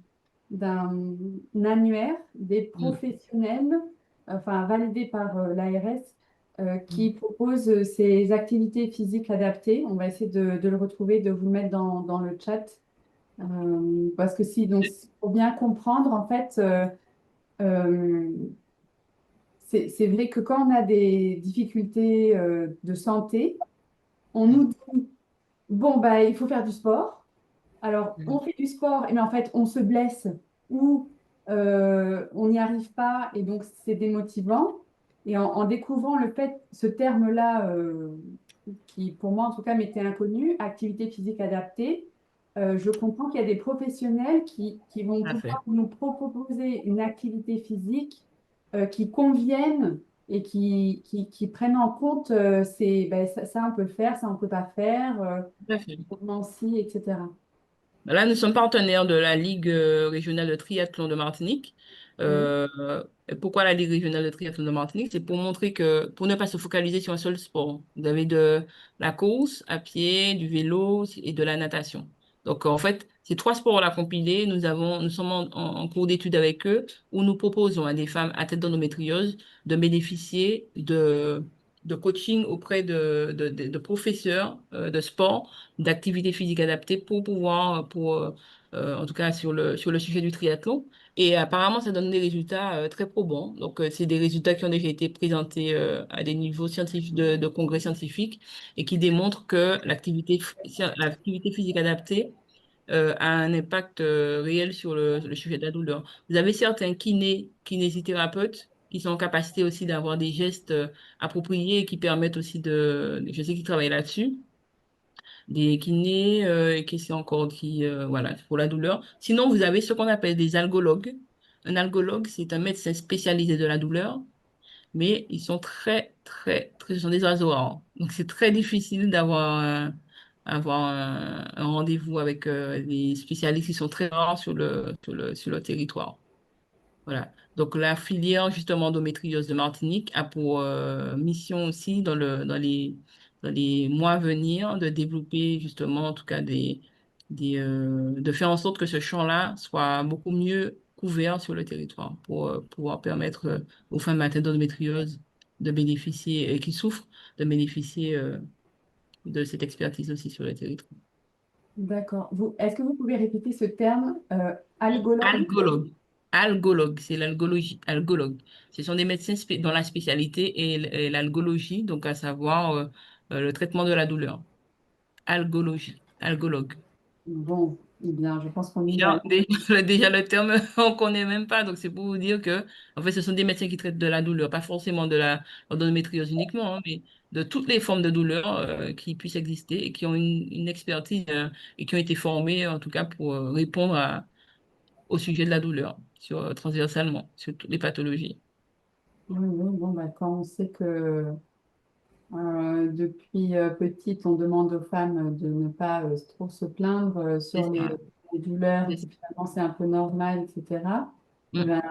annuaire des Mm. professionnels, enfin validé par l'ARS, qui Mm. propose ces activités physiques adaptées. On va essayer de le retrouver, de vous le mettre dans le chat. Parce que si, donc, pour bien comprendre, en fait, euh, c'est vrai que quand on a des difficultés de santé, on nous dit, bon, bah, il faut faire du sport. Alors, on Mm. fait du sport, mais en fait, on se blesse ou on n'y arrive pas et donc c'est démotivant. Et en découvrant ce terme-là, qui pour moi en tout cas m'était inconnu, activité physique adaptée, je comprends qu'il y a des professionnels qui vont Parfait. pouvoir nous proposer une activité physique qui convienne et qui prennent en compte ben, ça, on peut le faire, ça on ne peut pas faire, Tout à fait. comment si, etc. Là, nous sommes partenaires de la Ligue régionale de triathlon de Martinique. Oui. Euh, et pourquoi la Ligue régionale de triathlon de Martinique? C'est pour montrer que, pour ne pas se focaliser sur un seul sport. Vous avez de la course à pied, du vélo et de la natation. Donc, en fait, ces trois sports-là compilés, nous sommes en cours d'étude avec eux où nous proposons à des femmes atteintes d'endométriose de bénéficier de coaching auprès de professeurs de sport d'activité physique adaptée pour pouvoir, en tout cas sur le sujet du triathlon. Et apparemment, ça donne des résultats très probants. Donc, c'est des résultats qui ont déjà été présentés à des niveaux scientifiques de congrès scientifiques et qui démontrent que l'activité physique adaptée a un impact réel sur le sujet de la douleur. Vous avez certains kinésithérapeutes qui sont en capacité aussi d'avoir des gestes appropriés et qui permettent aussi je sais qu'ils travaillent là-dessus, des kinés, et qui c'est encore voilà, pour la douleur. Sinon, vous avez ce qu'on appelle des algologues. Un algologue, c'est un médecin spécialisé de la douleur, mais ils sont ce sont des oiseaux rares. Donc, c'est très difficile avoir un rendez-vous avec des spécialistes qui sont très rares sur le territoire. Voilà. Donc, la filière, justement, endométriose de Martinique a pour mission aussi, dans les mois à venir, de développer, justement, en tout cas, de faire en sorte que ce champ-là soit beaucoup mieux couvert sur le territoire pour pouvoir permettre aux femmes atteintes d'endométriose de bénéficier, et qui souffrent, de bénéficier de cette expertise aussi sur le territoire. D'accord. Est-ce que vous pouvez répéter ce terme algologue? Algologue. Algologue, c'est l'algologie. Algologue. Ce sont des médecins dont la spécialité est l'algologie, donc à savoir le traitement de la douleur. Algologie. Algologue. Bon, eh bien, je pense qu'on y va. Déjà, le terme, on connaît même pas. Donc, c'est pour vous dire que, en fait, ce sont des médecins qui traitent de la douleur, pas forcément de la l'endométriose uniquement, hein, mais de toutes les formes de douleur qui puissent exister et qui ont une expertise et qui ont été formés, en tout cas, pour répondre au sujet de la douleur, transversalement, sur toutes les pathologies. Oui, oui, bon, bah, quand on sait que depuis petite, on demande aux femmes de ne pas trop se plaindre C'est sur ça. les douleurs, et C'est que ça. finalement c'est un peu normal, etc. Eh Mm, ben,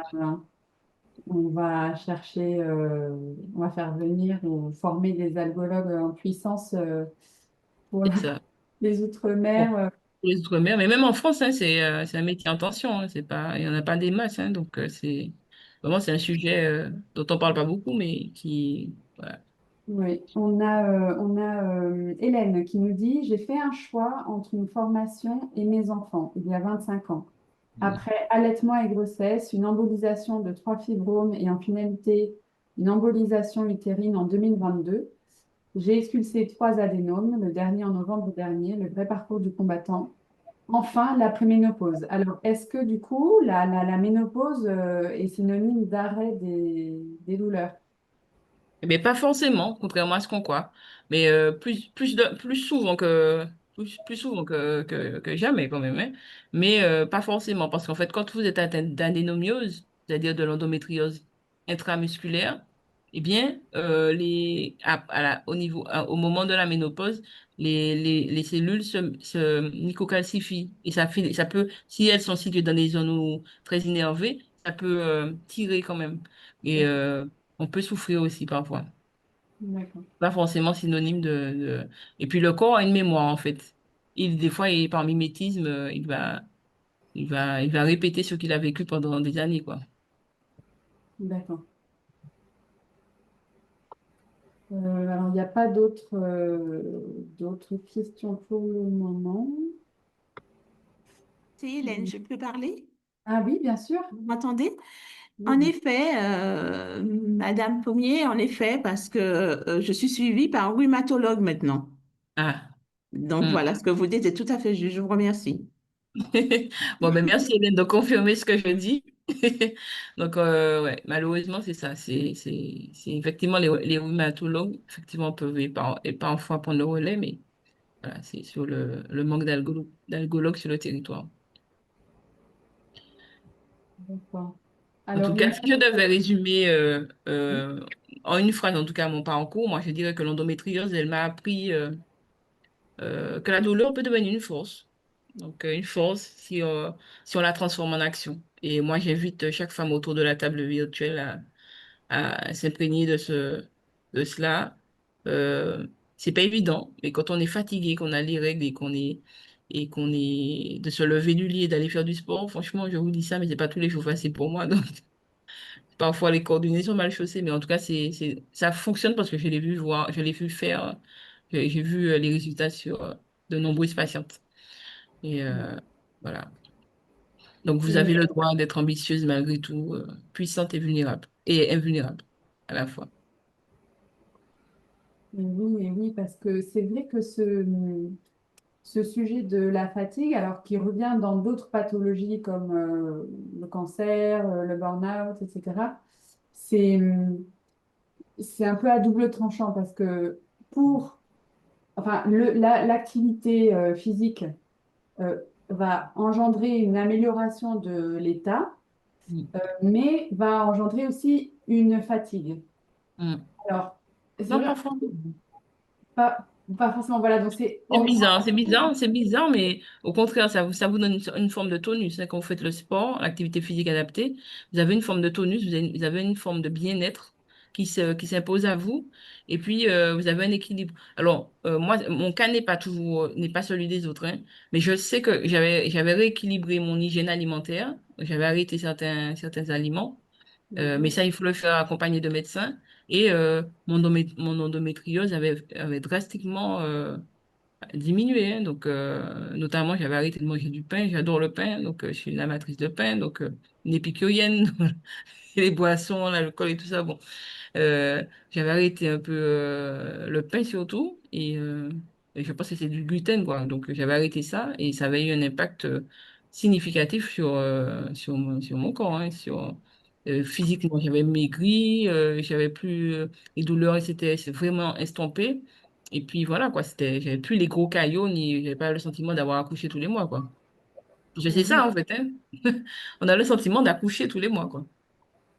on va chercher, on va faire venir ou former des algologues en puissance pour c'est ça. les Bon, outre-mer. pour les outre-mer, mais même en France, hein, c'est un métier en tension. Hein, c'est pas, il n'y en a pas des masses. Hein, donc, c'est un sujet dont on parle pas beaucoup, mais qui. Voilà. Oui, on a Hélène qui nous dit, j'ai fait un choix entre une formation et mes enfants il y a 25 ans. Mm. Après allaitement et grossesse, une embolisation de trois fibromes et en finalité une embolisation utérine en 2022, j'ai expulsé trois adénomes, le dernier en novembre dernier, le vrai parcours du combattant. Enfin, la préménopause. Alors, est-ce que du coup, la ménopause est synonyme d'arrêt des douleurs? Mais pas forcément, contrairement à ce qu'on croit. Mais plus souvent que. plus souvent que jamais quand même, hein. Mais pas forcément, parce qu'en fait, quand vous êtes atteint d'adénomiose, c'est-à-dire de l'endométriose intramusculaire, eh bien, au niveau, au moment de la ménopause, les cellules se mycocalcifient. Et ça peut, si elles sont situées dans des zones très innervées, ça peut tirer quand même. Et on peut souffrir aussi parfois. D'accord. Pas forcément synonyme Et puis le corps a une mémoire, en fait. Des fois, par mimétisme, il va répéter ce qu'il a vécu pendant des années, quoi. D'accord. Alors, il n'y a pas d'autres questions pour le moment. Si, Hélène, je peux parler? Ah oui, bien sûr. Vous m'entendez? Oui, En bien. effet, Madame Pommier, en effet, parce que je suis suivie par un rhumatologue maintenant. Ah. Donc Hmm. voilà, ce que vous dites est tout à fait juste. Je vous remercie. Bon, ben merci Hélène de confirmer ce que je dis. Donc, ouais, malheureusement, c'est ça. C'est effectivement les rhumatologues, effectivement, peuvent et parfois prendre le relais, mais voilà, c'est sur le manque d'algologues sur le territoire. D'accord. En tout Alors, cas, si je devais résumer en une phrase, en tout cas, mon parcours, moi, je dirais que l'endométriose, elle m'a appris que la douleur peut devenir une force. Donc, une force si on la transforme en action. Et moi, j'invite chaque femme autour de la table virtuelle à s'imprégner de cela. C'est pas évident, mais quand on est fatigué, qu'on a les règles et qu'on est de se lever du lit et d'aller faire du sport, franchement, je vous dis ça, mais c'est pas tous les jours facile pour moi. Donc, parfois, les coordonnées sont mal chaussées, mais en tout cas, ça fonctionne parce que je l'ai vu faire, j'ai vu les résultats sur de nombreuses patientes. Et voilà. Donc, vous avez et, le droit d'être ambitieuse malgré tout, puissante et vulnérable, et invulnérable à la fois. et oui, parce que c'est vrai que ce sujet de la fatigue, alors qui revient dans d'autres pathologies comme le cancer, le burn-out, etc., c'est, c'est un peu à double tranchant parce que enfin, l'activité physique euh, va engendrer une amélioration de l'état, Mm. mais va engendrer aussi une fatigue. Mm. Alors, c'est Non, vrai, pas forcément. pas forcément, voilà, donc c'est C'est bizarre, c'est bizarre, c'est bizarre, mais au contraire, ça vous donne une forme de tonus, hein. Quand vous faites le sport, l'activité physique adaptée, vous avez une forme de tonus, vous avez une forme de bien-être qui s'impose à vous, et puis vous avez un équilibre. Alors, moi, mon cas n'est pas celui des autres, hein, mais je sais que j'avais rééquilibré mon hygiène alimentaire, j'avais arrêté certains aliments, mais Mhm. ça, il faut le faire accompagné de médecins, et mon endométriose avait drastiquement diminué, hein. Donc, notamment, j'avais arrêté de manger du pain. J'adore le pain. Donc, je suis une amatrice de pain. Donc, une épicurienne. Et les boissons, l'alcool et tout ça. Bon, j'avais arrêté un peu le pain surtout. Et je pense que c'est du gluten, quoi. Donc, j'avais arrêté ça. Et ça avait eu un impact significatif sur mon corps, hein, physiquement, j'avais maigri. J'avais plus les douleurs, c'est vraiment estompé. Et puis voilà, quoi, j'avais plus les gros caillots, ni j'avais pas le sentiment d'avoir accouché tous les mois, quoi. Je sais Mhm. ça, en fait, hein. On a le sentiment d'accoucher tous les mois, quoi.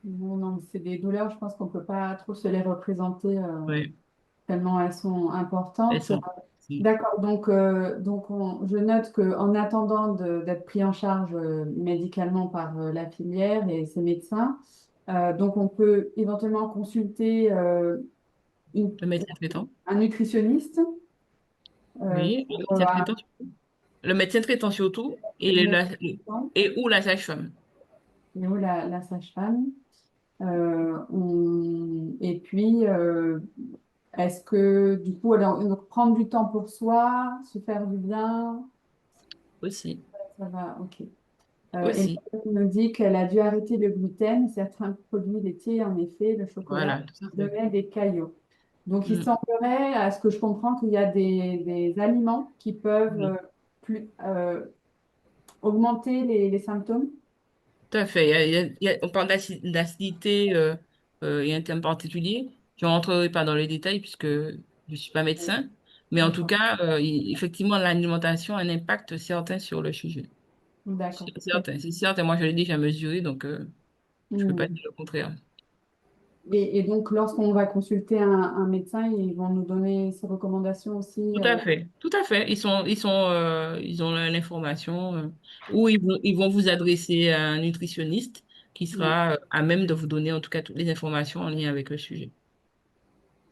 Non, non, c'est des douleurs, je pense qu'on ne peut pas trop se les représenter Ouais, tellement elles sont elles importantes. sont. Si. D'accord, donc je note qu'en attendant d'être pris en charge médicalement par la filière et ses médecins, donc on peut éventuellement consulter une- Le médecin traitant. un nutritionniste Oui, le pour médecin traitant. Le médecin traitant surtout, le et ou la sage-femme. et où la sage-femme. Et puis, est-ce que du coup, alors, donc, prendre du temps pour soi, se faire du bien, Aussi. ça va, ok. Et Aussi. elle nous dit qu'elle a dû arrêter le gluten, certains produits laitiers, en effet, le chocolat, Voilà, tout à fait. donnaient des caillots. Donc, il Mm. semblerait, à ce que je comprends, qu'il y a des aliments qui peuvent Oui, augmenter les symptômes. tout à fait. On parle d'acidité et un terme particulier. Je ne rentrerai pas dans les détails puisque je ne suis pas médecin, Mais en tout D'accord. cas, effectivement, l'alimentation a un impact certain sur le sujet. D'accord. C'est certain. Moi, je l'ai déjà mesuré, donc je ne peux pas Hmm. dire le contraire. Et donc, lorsqu'on va consulter un médecin, ils vont nous donner ces recommandations aussi. Tout à fait, tout à fait. Ils ont l'information, ou ils vont vous adresser à un nutritionniste qui Ouais, sera à même de vous donner en tout cas toutes les informations en lien avec le sujet.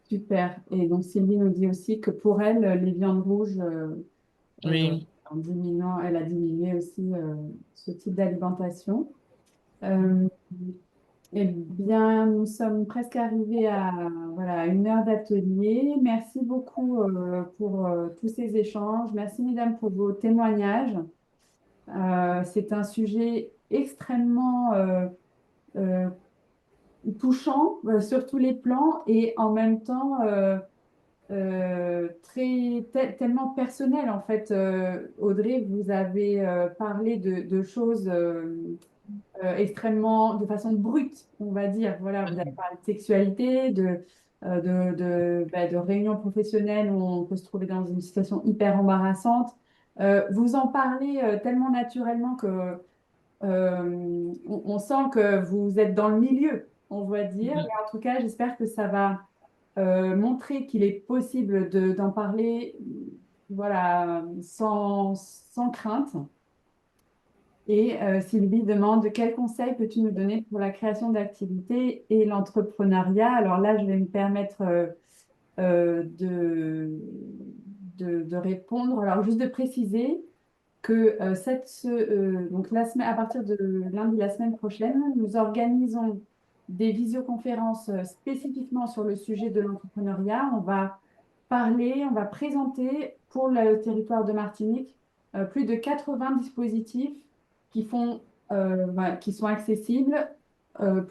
super. Et donc, Sylvie nous dit aussi que pour elle, les viandes rouges, euh, Oui, en diminuant, elle a diminué aussi ce type d'alimentation. Euh, Eh bien, nous sommes presque arrivés à, voilà, 1 heure d'atelier. Merci beaucoup pour tous ces échanges. Merci, mesdames, pour vos témoignages. C'est un sujet extrêmement euh, touchant sur tous les plans et en même temps tellement personnel. En fait, Audrey, vous avez parlé de choses extrêmement, de façon brute, on va dire. Voilà, vous avez parlé de sexualité, de réunions professionnelles où on peut se trouver dans une situation hyper embarrassante. Vous en parlez tellement naturellement que on sent que vous êtes dans le milieu, on va dire. oui. Et en tout cas, j'espère que ça va montrer qu'il est possible d'en parler, voilà, sans crainte. Et Sylvie demande quel conseil peux-tu nous donner pour la création d'activités et l'entrepreneuriat? Alors là, je vais me permettre euh, de, de répondre. Alors juste de préciser que donc la semaine, à partir de lundi la semaine prochaine, nous organisons des visioconférences spécifiquement sur le sujet de l'entrepreneuriat. On va parler, on va présenter pour le territoire de Martinique plus de 80 dispositifs qui qui sont accessibles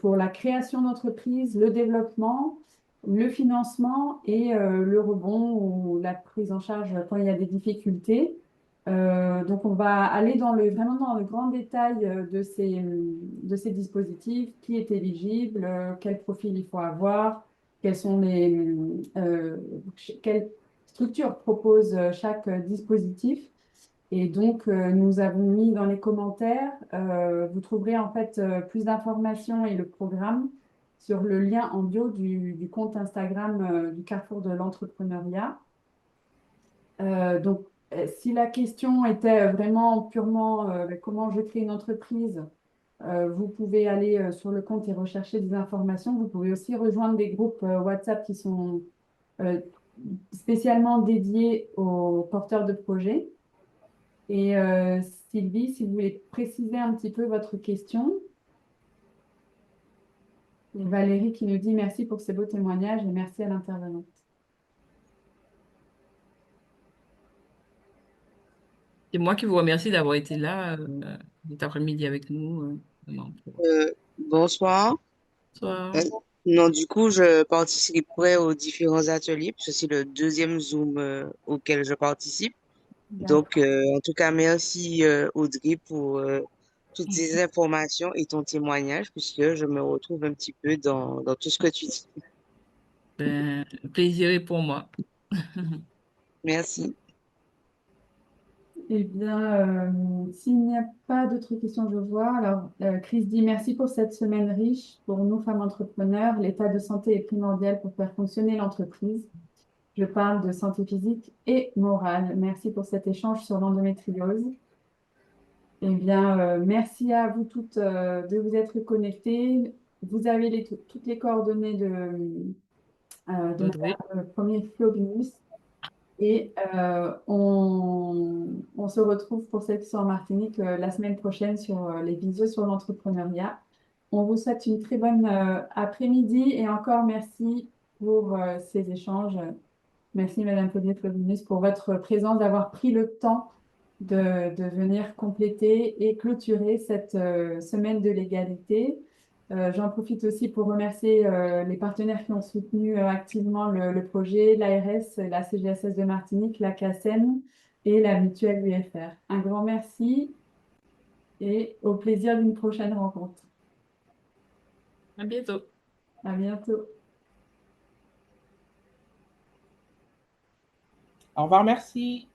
pour la création d'entreprises, le développement, le financement et le rebond ou la prise en charge quand il y a des difficultés. Donc, on va aller vraiment dans le grand détail de ces dispositifs, qui est éligible, quel profil il faut avoir, quelles sont quelle structure propose chaque dispositif. Et donc, nous avons mis dans les commentaires, vous trouverez en fait plus d'informations et le programme sur le lien en bio du compte Instagram du Carrefour de l'entrepreneuriat. Donc, si la question était vraiment purement comment je crée une entreprise, vous pouvez aller sur le compte et rechercher des informations. Vous pouvez aussi rejoindre des groupes WhatsApp qui sont euh, spécialement dédiés aux porteurs de projets. Et Sylvie, si vous voulez préciser un petit peu votre question. Et Valérie qui nous dit merci pour ces beaux témoignages et merci à l'intervenante. C'est moi qui vous remercie d'avoir été là cet après-midi avec nous. Vraiment, Bonsoir. Euh, bonsoir. non, du coup, je participerai aux différents ateliers, parce que c'est le deuxième Zoom auquel je participe. Donc, D'accord. en tout cas, merci Audrey pour toutes ces informations et ton témoignage, puisque je me retrouve un petit peu dans tout ce que tu dis. Ben, le plaisir est pour moi. Merci. Eh bien, s'il n'y a pas d'autres questions, je vois. Alors, Chris dit merci pour cette semaine riche. Pour nous, femmes entrepreneurs, l'état de santé est primordial pour faire fonctionner l'entreprise. Je parle de santé physique et morale. Merci pour cet échange sur l'endométriose. Eh bien, merci à vous toutes de vous être connectées. Vous avez toutes les coordonnées de Audrey, Madame Premier Flobinus. Et on se retrouve pour celles qui sont en Martinique la semaine prochaine sur les visios sur l'entrepreneuriat. On vous souhaite une très bonne après-midi et encore merci pour ces échanges. Merci Madame Paulier-Flovinus pour votre présence, d'avoir pris le temps de venir compléter et clôturer cette semaine de l'égalité. J'en profite aussi pour remercier les partenaires qui ont soutenu activement le projet, l'ARS, la CGSS de Martinique, la CACEM et la Mutuelle UFR. Un grand merci et au plaisir d'une prochaine rencontre. à bientôt. À bientôt. Au revoir, merci.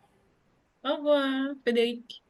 Au revoir, Frédéric.